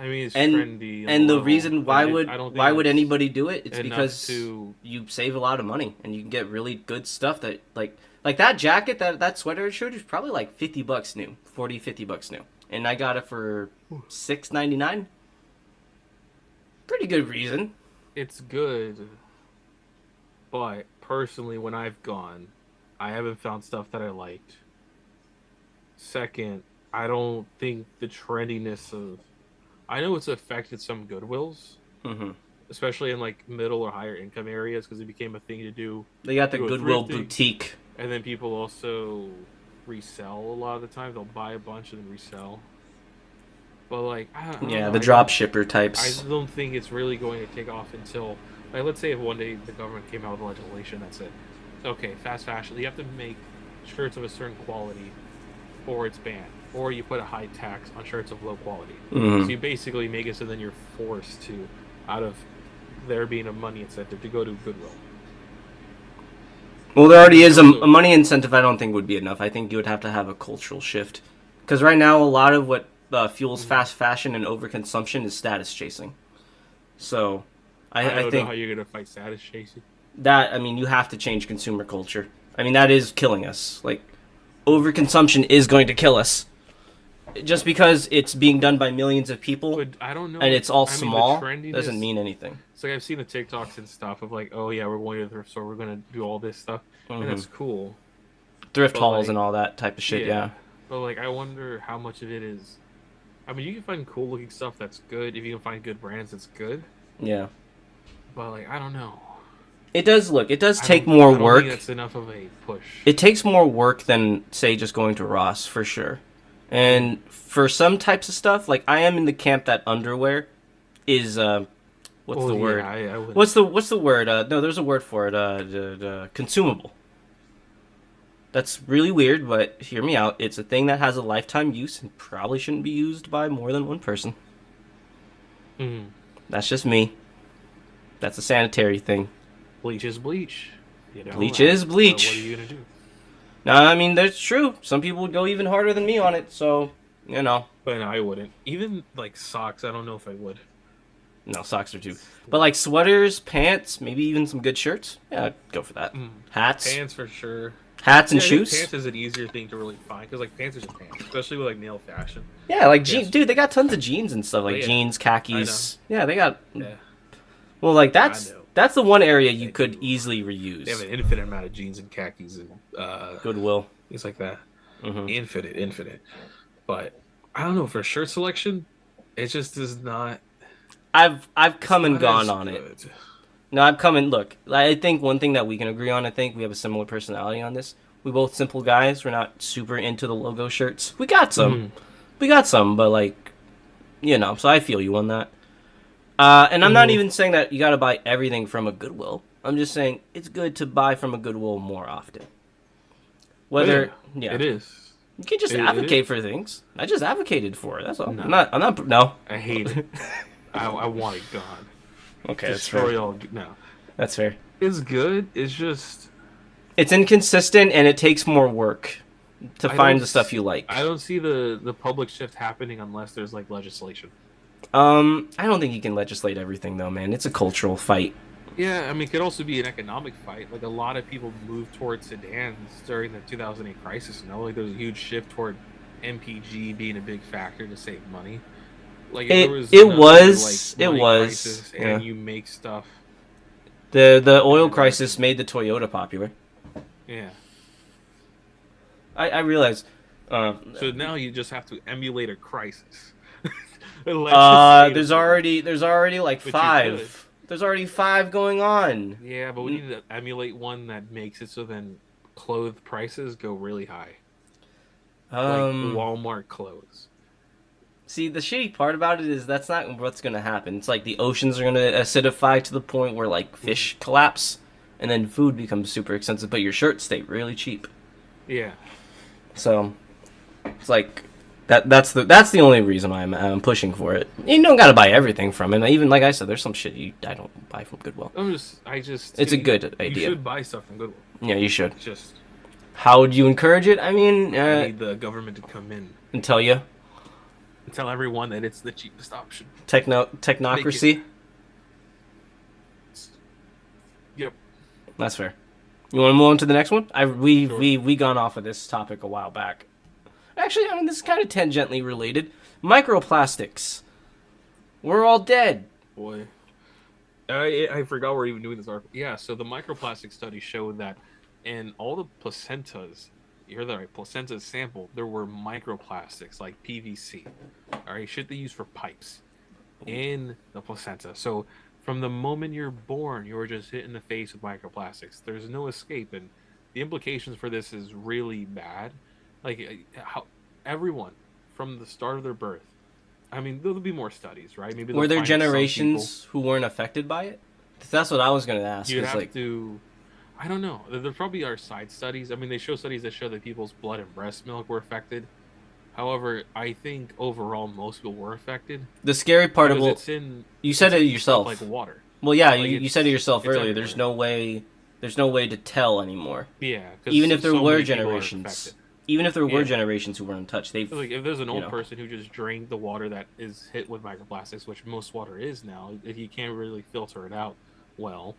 It's And- trendy. on a And the level, reason why but would I don't think why would it's anybody do it? It's enough because to- you save a lot of money and you can get really good stuff that like that jacket, that sweater I showed you is probably like $50 new, $40-50 new, and I got it for $6.99. Pretty good reason. It's good, but personally, when I've gone, I haven't found stuff that I liked. Second, I don't think the trendiness of. I know it's affected some Goodwills, Hmm. especially in like middle or higher income areas, because it became a thing to do. They got the Go Goodwill thrifting. boutique. And then people also resell a lot of the time. They'll buy a bunch and then resell. But like, I don't Yeah, know, the I drop don't- shipper I types. don't think it's really going to take off until, like, let's say if one day the government came out with legislation that said, okay, fast fashion, you have to make shirts of a certain quality or it's banned. Or you put a high tax on shirts of low quality. Mhm. So you basically make it so then you're forced to, out of there being a money incentive, to go to Goodwill. Well, there already is a money incentive. I don't think would be enough. I think you would have to have a cultural shift, because right now a lot of what fuels fast fashion and overconsumption is status chasing. So, I I don't know think how you're going to fight status chasing. that, I mean, you have to change consumer culture. I mean, that is killing us. Like, overconsumption is going to kill us. Just because it's being done by millions of people But I don't know. and it's all I mean, the small trendiness- doesn't mean anything. So like, I've seen the TikToks and stuff of like, oh yeah, we're going to the thrift store, we're going to do all this stuff, and that's cool. Thrift But, hauls like, and all that type of shit, yeah. But like, I wonder how much of it is. I mean, you can find cool looking stuff that's good if you can find good brands that's good. Yeah. But like, I don't know. It does I take don't- more I don't work. think that's enough of a push. It takes more work than, say, just going to Ross, for sure. And for some types of stuff, like, I am in the camp that underwear is, what's Well, the yeah, word? I wouldn't- What's the word? No, there's a word for it. Consumable. That's really weird, but hear me out. It's a thing that has a lifetime use and probably shouldn't be used by more than one person. Mm. That's just me. That's a sanitary thing. Bleach is bleach. Bleach is bleach. What are you gonna do? No, I mean, that's true. Some people would go even harder than me on it, so, you know. But no, I wouldn't. Even like socks, I don't know if I would. No, socks are too. But like sweaters, pants, maybe even some good shirts. Yeah, I'd go for that. Hats. Pants for sure. Hats and I think shoes. Pants is an easier thing to really find because like pants are just pants, especially with like male fashion. Yeah, like jeans. Yes. Dude, they got tons of jeans and stuff. Like yeah. jeans, khakis. Yeah, they got. Yeah. Well, like I that's know. the one area you could easily reuse. They have an infinite amount of jeans and khakis and Goodwill. things like that. Mm-hmm. Infinite. But I don't know, for shirt selection, it just is not. I've come and not gone as on it. good. No, I've come and look. I think one thing that we can agree on. I think we have a similar personality on this. We both simple guys. We're not super into the logo shirts. We got some. We got some, but like, you know. So I feel you on that. And I'm not even saying that you got to buy everything from a Goodwill. I'm just saying it's good to buy from a Goodwill more often. Whether yeah, It is. you can just It advocate for things. I just advocated for it. That's all. No. I'm not. No. I hate it. I want it gone. Okay, that's Destroy fair. all. No. That's fair. It's good. It's just. It's inconsistent and it takes more work to I find don't the stuff you like. I don't see the public shift happening unless there's like legislation. I don't think you can legislate everything though, man. It's a cultural fight. Yeah, I mean, it could also be an economic fight. Like, a lot of people moved towards sedans during the 2008 crisis. Like, there was a huge shift toward MPG being a big factor to save money. Like, if there was another, money crisis yeah. and you make stuff. The oil crisis made the Toyota popular. Yeah. I realize. So now you just have to emulate a crisis. There's already like But you 5. could. There's already 5 going on. Yeah, but we need to emulate one that makes it so then clothes prices go really high. Like Walmart clothes. See, the shitty part about it is that's not what's going to happen. It's like the oceans are going to acidify to the point where like fish collapse, and then food becomes super expensive, but your shirts stay really cheap. Yeah. So it's like that's the only reason why I'm pushing for it. You don't got to buy everything from it. Even like I said, there's some shit I don't buy from Goodwill. It's a good idea. You should buy stuff from Goodwill. Yeah, you should. It's just How would you encourage it? I mean, I need the government to come in and tell you and tell everyone that it's the cheapest option. technocracy. Yep. That's fair. You want to move on to the next one? We Sure. gone off of this topic a while back. Actually, I mean, this is kind of tangentially related. Microplastics. We're all dead. Boy. I forgot we're even doing this article. Yeah, so the microplastic study showed that in all the placentas, you heard that right, placentas sampled, there were microplastics like PVC. Alright, shit they use for pipes in the placenta. So from the moment you're born, you're just hit in the face with microplastics. There's no escape, and the implications for this is really bad. Like, how everyone from the start of their birth. I mean, there'll be more studies, right? Maybe Were they'll there find some generations who weren't affected by it? That's what I was going to ask. people. You'd is have like, to. I don't know. There probably are side studies. I mean, they show studies that show that people's blood and breast milk were affected. However, I think overall most people were affected. the scary part Because of it's in. you said it it's yourself. like water. Well, yeah, like, you said it yourself it's earlier. everywhere. There's no way to tell anymore. Yeah. 'Cause Even if there so were many people are generations, affected. even if there were Yeah. generations who weren't touched, they've Like, if there's an old know. person who just drank the water that is hit with microplastics, which most water is now, if you can't really filter it out well,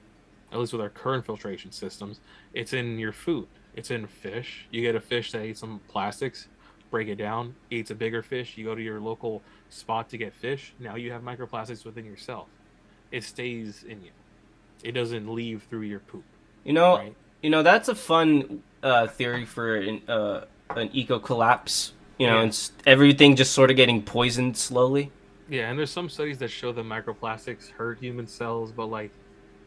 at least with our current filtration systems, it's in your food. It's in fish. You get a fish that eats some plastics, break it down, eats a bigger fish. You go to your local spot to get fish. Now you have microplastics within yourself. It stays in you. It doesn't leave through your poop. You know, Right. that's a fun theory for an eco collapse. You know, Yeah. it's everything just sort of getting poisoned slowly. Yeah, and there's some studies that show that microplastics hurt human cells, but like,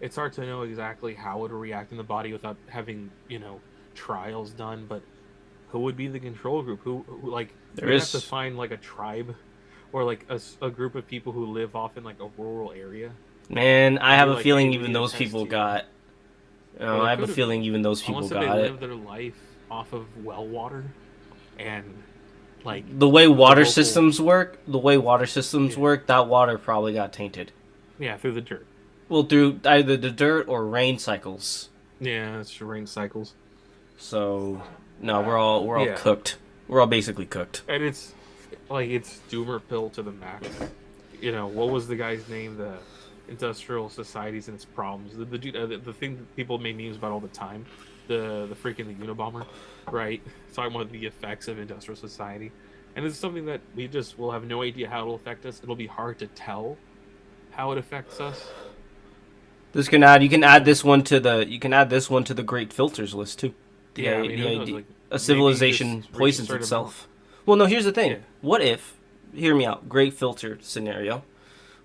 it's hard to know exactly how it would react in the body without having, trials done. But who would be the control group? Who like, There you is- have to find like a tribe or like a group of people who live off in like a rural area. Man, I have a like, feeling hey, we even need to those test people you. got. Well, I have a could've- feeling even those people Unless if they got live it. their life off of well water, and like The way water local- systems work, that water probably got tainted. yeah, through the dirt. Well, through either the dirt or rain cycles. Yeah, it's rain cycles, So no, we're all Yeah. cooked. We're all basically cooked. and it's like it's doomer pill to the max. You know, what was the guy's name? The industrial societies and its problems. The dude, the thing that people make memes about all the time. The freaking the Unabomber, right? Talking about the effects of industrial society, and it's something that we just will have no idea how it'll affect us. It'll be hard to tell how it affects us. You can add this one to the great filters list too. Yeah, I mean, who knows, like, a civilization just poisons reach a certain itself. Well, no, here's the thing. Yeah. What if, hear me out, great filter scenario.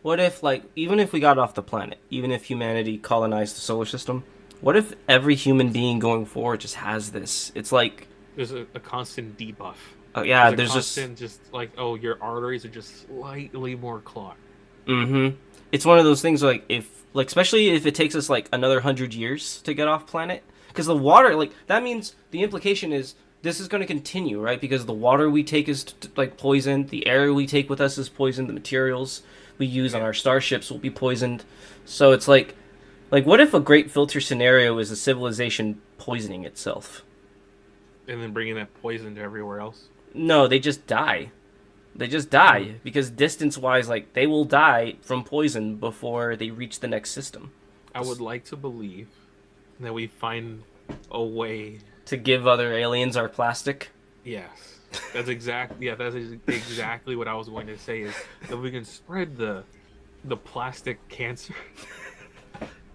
What if, like, even if we got off the planet, even if humanity colonized the solar system, what if every human being going forward just has this? It's like, There's a constant debuff. oh yeah, There's there's just like, oh, your arteries are just slightly more clogged. Mm-hmm. It's one of those things like especially if it takes us like another 100 years to get off planet, because the water, like, that means the implication is this is going to continue, right? Because the water we take is like poisoned, the air we take with us is poisoned, the materials we use on our starships will be poisoned. So it's like what if a great filter scenario is a civilization poisoning itself? And then bringing that poison to everywhere else. No, they just die. They just die because distance-wise, like, they will die from poison before they reach the next system. I would like to believe that we find a way To give other aliens our plastic. Yes, that's exactly what I was going to say. Is that we can spread the plastic cancer.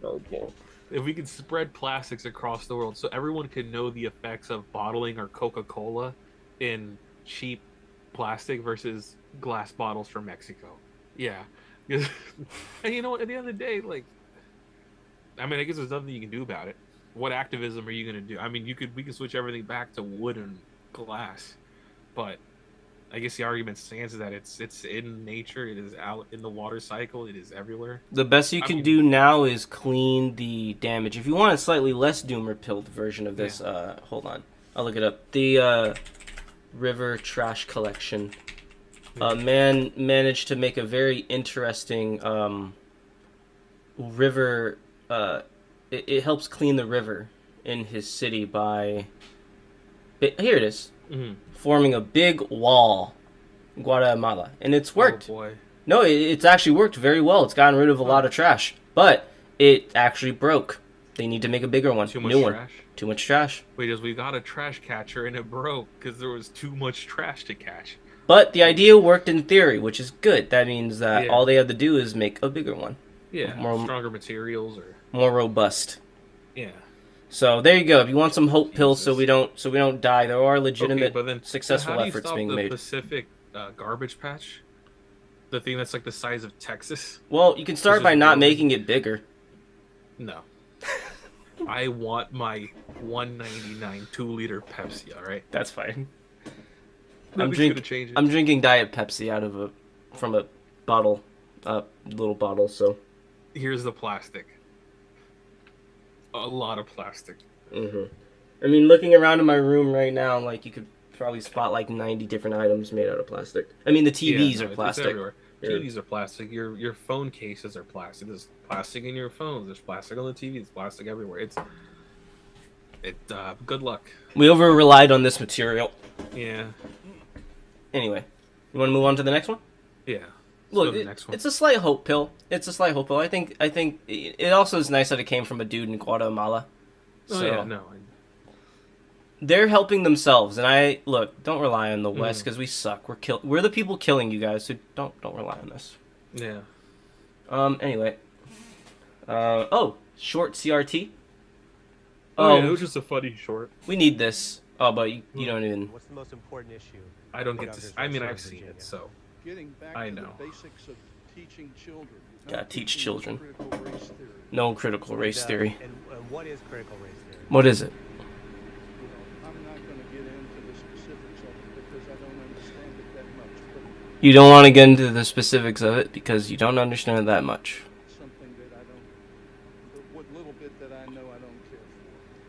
Okay. If we can spread plastics across the world, so everyone can know the effects of bottling our Coca-Cola in cheap plastic versus glass bottles from Mexico. Yeah, and you know what? At the end of the day, like, I mean, I guess there's nothing you can do about it. What activism are you going to do? I mean, we could switch everything back to wood and glass, but I guess the argument stands that it's in nature, it is out in the water cycle, it is everywhere. The best you can do now is clean the damage. If you want a slightly less doomer-pilled version of this, hold on, I'll look it up. The river trash collection. Man managed to make a very interesting river. It helps clean the river in his city by. Here it is. Mm-hmm. Forming a big wall in Guatemala. And it's worked. Oh boy. No, it's actually worked very well. It's gotten rid of a lot of trash. But it actually broke. They need to make a bigger one. Too much New trash? one. Too much trash. Because we got a trash catcher and it broke because there was too much trash to catch. But the idea worked in theory, which is good. That means that Yeah. all they have to do is make a bigger one. Yeah, More- stronger materials or More robust. yeah. So there you go. If you want some hope pills so we don't die, there are legitimate but then successful how do you efforts stop being the made. Pacific garbage patch? The thing that's like the size of Texas? Well, you can start This by is not really- making it bigger. No. I want my $1.99 2-liter Pepsi, alright? That's fine. Nothing's gonna change it. I'm drinking Diet Pepsi from a bottle, little bottle. So. Here's the plastic. A lot of plastic. Mm-hmm. I mean, looking around in my room right now, like, you could probably spot like 90 different items made out of plastic. I mean, the TVs are It's plastic. everywhere. Yeah. TVs are plastic. Your phone cases are plastic. There's plastic in your phones. There's plastic on the TV. There's plastic everywhere. Good luck. We over relied on this material. Yeah. Anyway, you want to move on to the next one? Yeah. Look, Let's go to the next one. it's a slight hope pill. I think it also is nice that it came from a dude in Guatemala. Oh, So yeah, no. they're helping themselves, and don't rely on the West because we suck. We're the people killing you guys, so don't rely on us. Yeah. Anyway. Short CRT. Oh, yeah, it was just a funny short. We need this. Oh, but you don't even. What's the most important issue? I don't get to. I mean, I've seen it, so. Getting back I to know. the basics of teaching children. Gotta not teach teaching children. critical race theory. No critical race theory. And what is critical race theory? What is it? I'm not going to get into the specifics of it because I don't understand it that much, but You don't want to get into the specifics of it because you don't understand it that much. it's something that I don't, what little bit that I know I don't care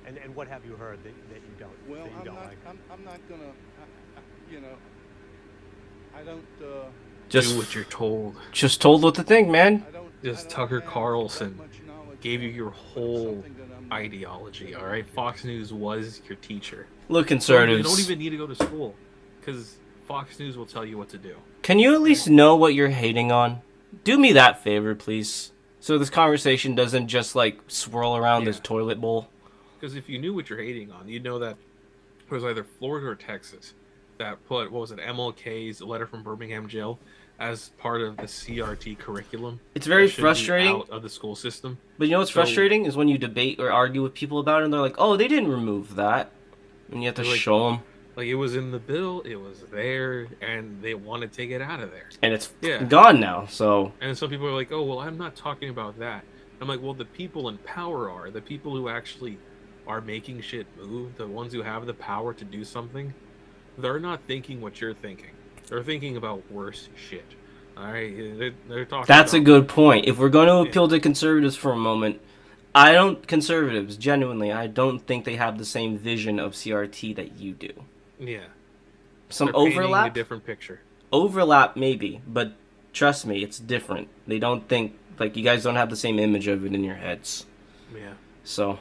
for. And what have you heard that you don't Well, that you I'm don't not. like? I'm not gonna. You know, I don't. Just do what you're told. just told what to think, man. I don't. Just I don't Tucker have Carlson that much knowledge gave you on it, your but it's whole something that I'm ideology. All right, Fox News was your teacher. Look, You conservatives. don't even need to go to school, because Fox News will tell you what to do. Can you at least know what you're hating on? Do me that favor, please. So this conversation doesn't just like swirl around this Yeah. toilet bowl. Because if you knew what you're hating on, you'd know that it was either Florida or Texas that put, what was it, MLK's letter from Birmingham jail as part of the CRT curriculum. It's very that should be frustrating. out of the school system. But you know what's So- frustrating is when you debate or argue with people about it, and they're like, "Oh, they didn't remove that," and you have to They're like- show them, Like, it was in the bill, it was there, and they want to take it out of there. and it's Yeah. gone now. So And then some people are like, oh, well, I'm not talking about that. I'm like, well, the people in power are. The people who actually are making shit move, the ones who have the power to do something, they're not thinking what you're thinking. They're thinking about worse shit. All right? They're talking that's a about, good point. If we're going to appeal to conservatives for a moment, conservatives, genuinely, I don't think they have the same vision of CRT that you do. Yeah. Some They're painting overlap? a different picture. Overlap, maybe, but trust me, it's different. They don't think, like, you guys don't have the same image of it in your heads. Yeah. So,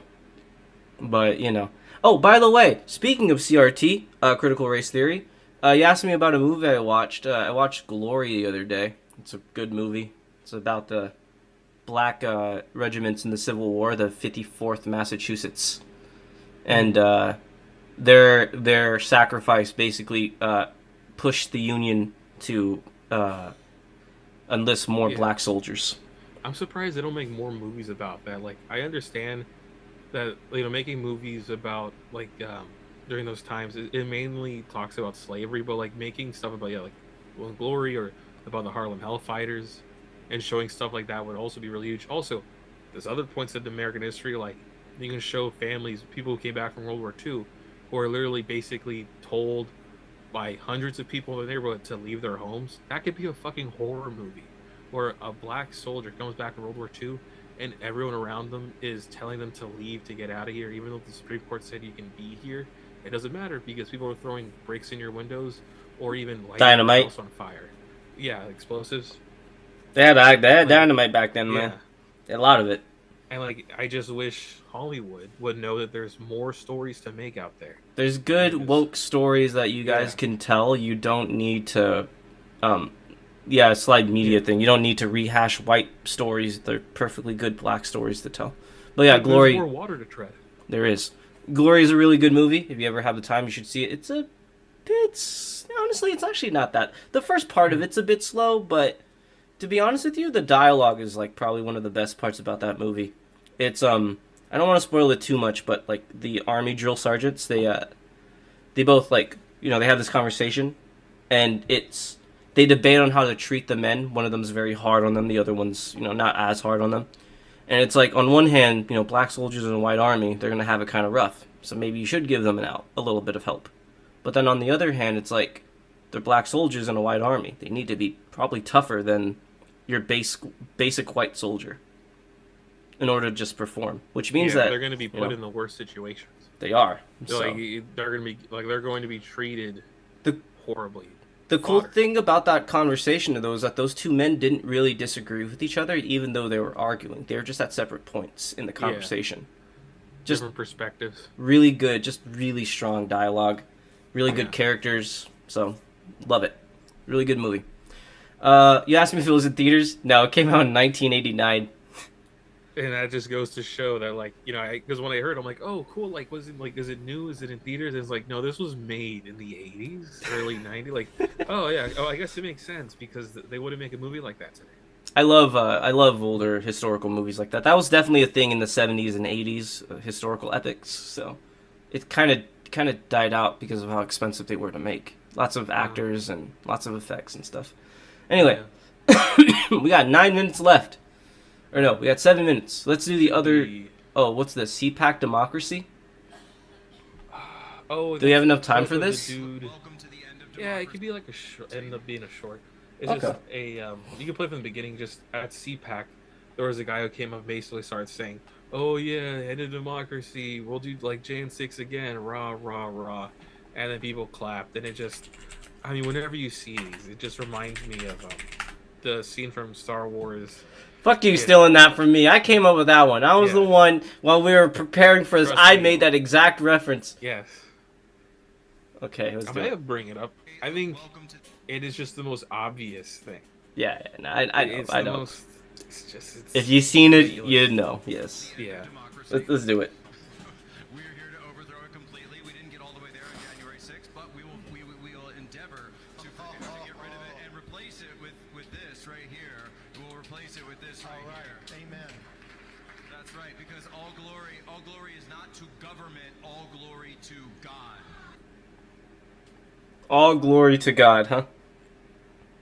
but, you know. Oh, by the way, speaking of CRT, Critical Race Theory, you asked me about a movie I watched. I watched Glory the other day. It's a good movie. It's about the black regiments in the Civil War, the 54th Massachusetts. And their sacrifice basically pushed the Union to enlist more Yeah. black soldiers. I'm surprised they don't make more movies about that. Like, I understand that, making movies about, like, during those times, it mainly talks about slavery, but, like, making stuff about, like, Glory or about the Harlem Hellfighters and showing stuff like that would also be really huge. Also, there's other points of American history, like, you can show families, people who came back from World War II, who are literally basically told by hundreds of people in the neighborhood to leave their homes. That could be a fucking horror movie where a black soldier comes back from World War II and everyone around them is telling them to leave to get out of here, even though the Supreme Court said you can be here. It doesn't matter because people are throwing bricks in your windows or even lighting Dynamite. the house on fire. Yeah, explosives. They had dynamite back then, Yeah. man. A lot of it. And, like, I just wish Hollywood would know that there's more stories to make out there. There's good Because- woke stories that you guys Yeah. can tell. You don't need to, slide media thing. You don't need to rehash white stories. They're perfectly good black stories to tell. But yeah, Like, Glory, There's more water to tread. there is. Glory is a really good movie. If you ever have the time, you should see it. It's honestly, it's actually not that. The first part of it's a bit slow, but to be honest with you, the dialogue is like probably one of the best parts about that movie. It's I don't want to spoil it too much, but like the army drill sergeants, they both like, they have this conversation, and they debate on how to treat the men. One of them's very hard on them, the other one's not as hard on them. And it's like, on one hand, black soldiers in a white army, they're gonna have it kind of rough, so maybe you should give them a little bit of help. But then on the other hand, it's like, they're black soldiers in a white army. They need to be probably tougher than your basic white soldier in order to just perform, which means that they're going to be put in the worst situations. They are. They're So. they're going to be treated horribly. The cool Fodder. thing about that conversation, though, is that those two men didn't really disagree with each other, even though they were arguing. They were just at separate points in the conversation. Just Different perspectives. really good, just really strong dialogue, really good characters. So, love it. Really good movie. You asked me if it was in theaters. No, it came out in 1989. And that just goes to show that, like, because when I heard, I'm like, oh, cool. Like, is it new? Is it in theaters? And it's like, no, this was made in the 80s, early 90s. Like, oh, yeah. Oh, I guess it makes sense because they wouldn't make a movie like that today. I love older historical movies like that. That was definitely a thing in the 70s and 80s, historical epics. So it kind of died out because of how expensive they were to make. Lots of actors and lots of effects and stuff. Anyway, we got 9 minutes left. Or no, we got 7 minutes. Let's do the other. Oh, what's this? CPAC Democracy? Oh, Do we have enough time that's for the this? Dude. Yeah, it could be like end up being a short. It's Okay. just a you can play from the beginning. Just at CPAC, there was a guy who came up basically started saying, "Oh yeah, end of democracy. We'll do like Jan 6 again. Rah rah rah," and then people clapped, and it just, I mean, whenever you see these, it just reminds me of the scene from Star Wars. Fuck you stealing that from me. I came up with that one. I was the one, while we were preparing for this, I made that exact reference. Yes. Okay, let's I do may it. have bring it up. I think it is just the most obvious thing. Yeah, no, I know. I know. It's just, If you've seen it, you know. Yes. Yeah. Let's do it. We're here to overthrow it completely. We didn't get all the way there on January 6th, but we will endeavor to get rid of it and replace it with this right here. We'll replace it with this right here. Amen. That's right, because all glory is not to government, all glory to God. All glory to God, huh?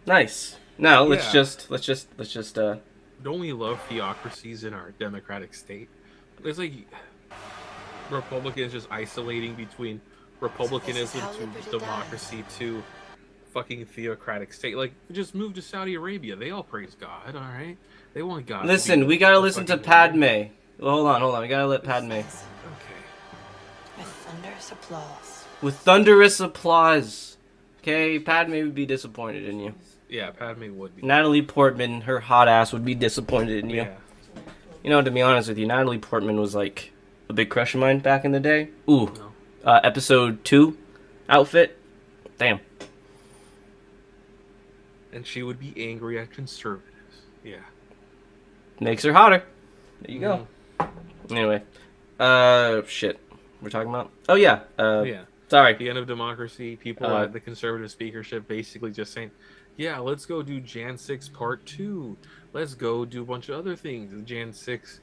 Nice. Now let's Yeah. just Don't we love theocracies in our democratic state? There's like Republicans just isolating between republicanism to democracy to fucking theocratic state. Like, just move to Saudi Arabia. They all praise God, all right? They want God. listen. We gotta listen to Padme. Well, hold on. We gotta let Padme. Okay. With thunderous applause. With thunderous applause. Okay, Padme would be disappointed in you. Yeah, Padme would be. Natalie Portman, her hot ass, would be disappointed in you. Yeah. You know, to be honest with you, Natalie Portman was like a big crush of mine back in the day. Ooh, No. episode 2 outfit. Damn. And she would be angry at conservatives. Yeah. Makes her hotter. There you go. Mm-hmm. Anyway, shit. We're talking about. Oh yeah. Yeah. Sorry. The end of democracy. People at the conservative speakership basically just saying, "Yeah, let's go do Jan 6 Part 2. Let's go do a bunch of other things." Jan 6.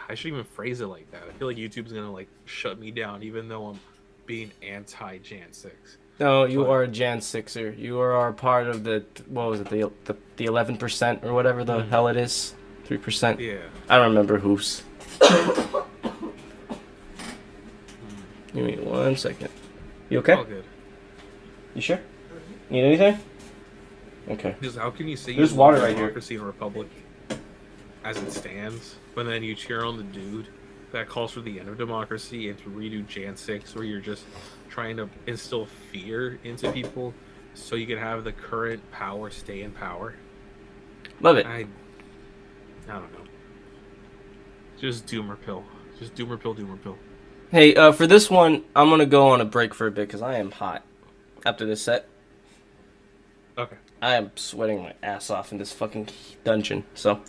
I shouldn't even phrase it like that. I feel like YouTube's gonna like shut me down, even though I'm being anti Jan 6. No, you are a Jan 6er. You are part of the, what was it, the 11% or whatever the hell it is? 3%? Yeah. I don't remember whose. Give me 1 second. You okay? All good. You sure? Need anything? Okay. Because how can you say There's you water love right here. democracy and republic as it stands, but then you cheer on the dude that calls for the end of democracy and to redo Jan 6, where you're just trying to instill fear into people so you can have the current power stay in power? Love it. I don't know. Just doomer pill. Just doomer pill, doomer pill. Hey, for this one, I'm gonna go on a break for a bit because I am hot after this set. Okay. I am sweating my ass off in this fucking dungeon. So,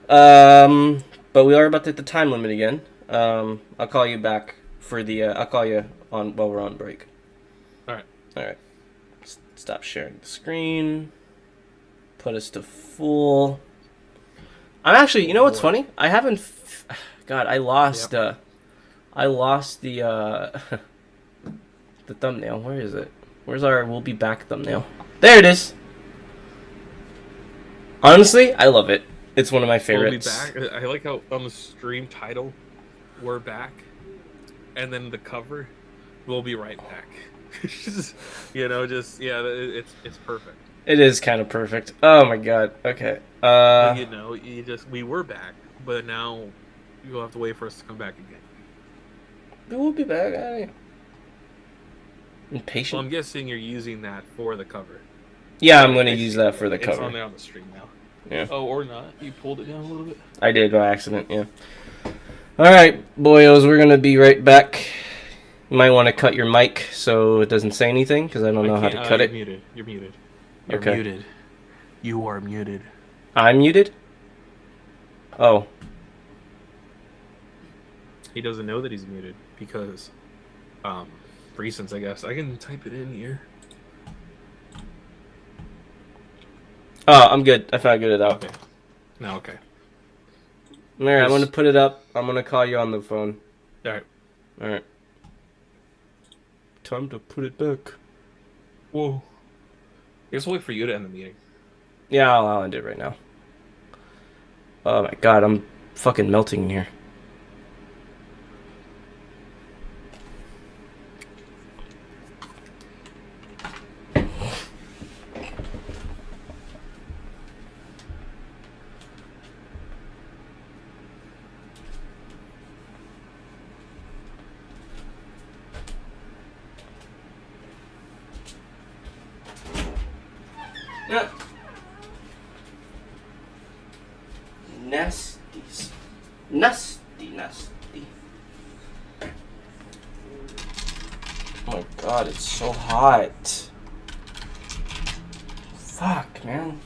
but we are about to hit the time limit again. I'll call you back for the. I'll call you on while we're on break. All right. All right. Stop sharing the screen. Put us to full. I'm actually. You know what's funny? I haven't. God, I lost. Yep. I lost the the thumbnail. Where is it? Where's our "We'll Be Back" thumbnail? There it is. Honestly, I love it. It's one of my favorites. We'll be back. I like how on the stream title, "We're back," and then the cover, "We'll be right back." You know, just it's perfect. It is kind of perfect. Oh my god. Okay. You know, we were back, but now you'll have to wait for us to come back again. We'll be back. Well, Impatient. I'm guessing you're using that for the cover. Yeah, I'm gonna use that for the It's cover. on there on the stream now. Yeah. Oh, or not. You pulled it down a little bit. I did by accident. Yeah. All right, boyos. We're gonna be right back. You might want to cut your mic so it doesn't say anything because I don't know how to cut you're it. Muted. You're muted. You're Okay. muted. You are muted. I'm muted. Oh. He doesn't know that he's muted because, reasons, I guess. I can type it in here. Oh, I'm good. I found good it out. Okay. No, okay. Alright, I'm gonna put it up. I'm gonna call you on the phone. Alright. Alright. Time to put it back. Whoa. I guess we'll wait for you to end the meeting. Yeah, I'll end it right now. Oh my god, I'm fucking melting in here. Yeah. Nasties. Nasty. Oh my god, it's so hot. Fuck, man.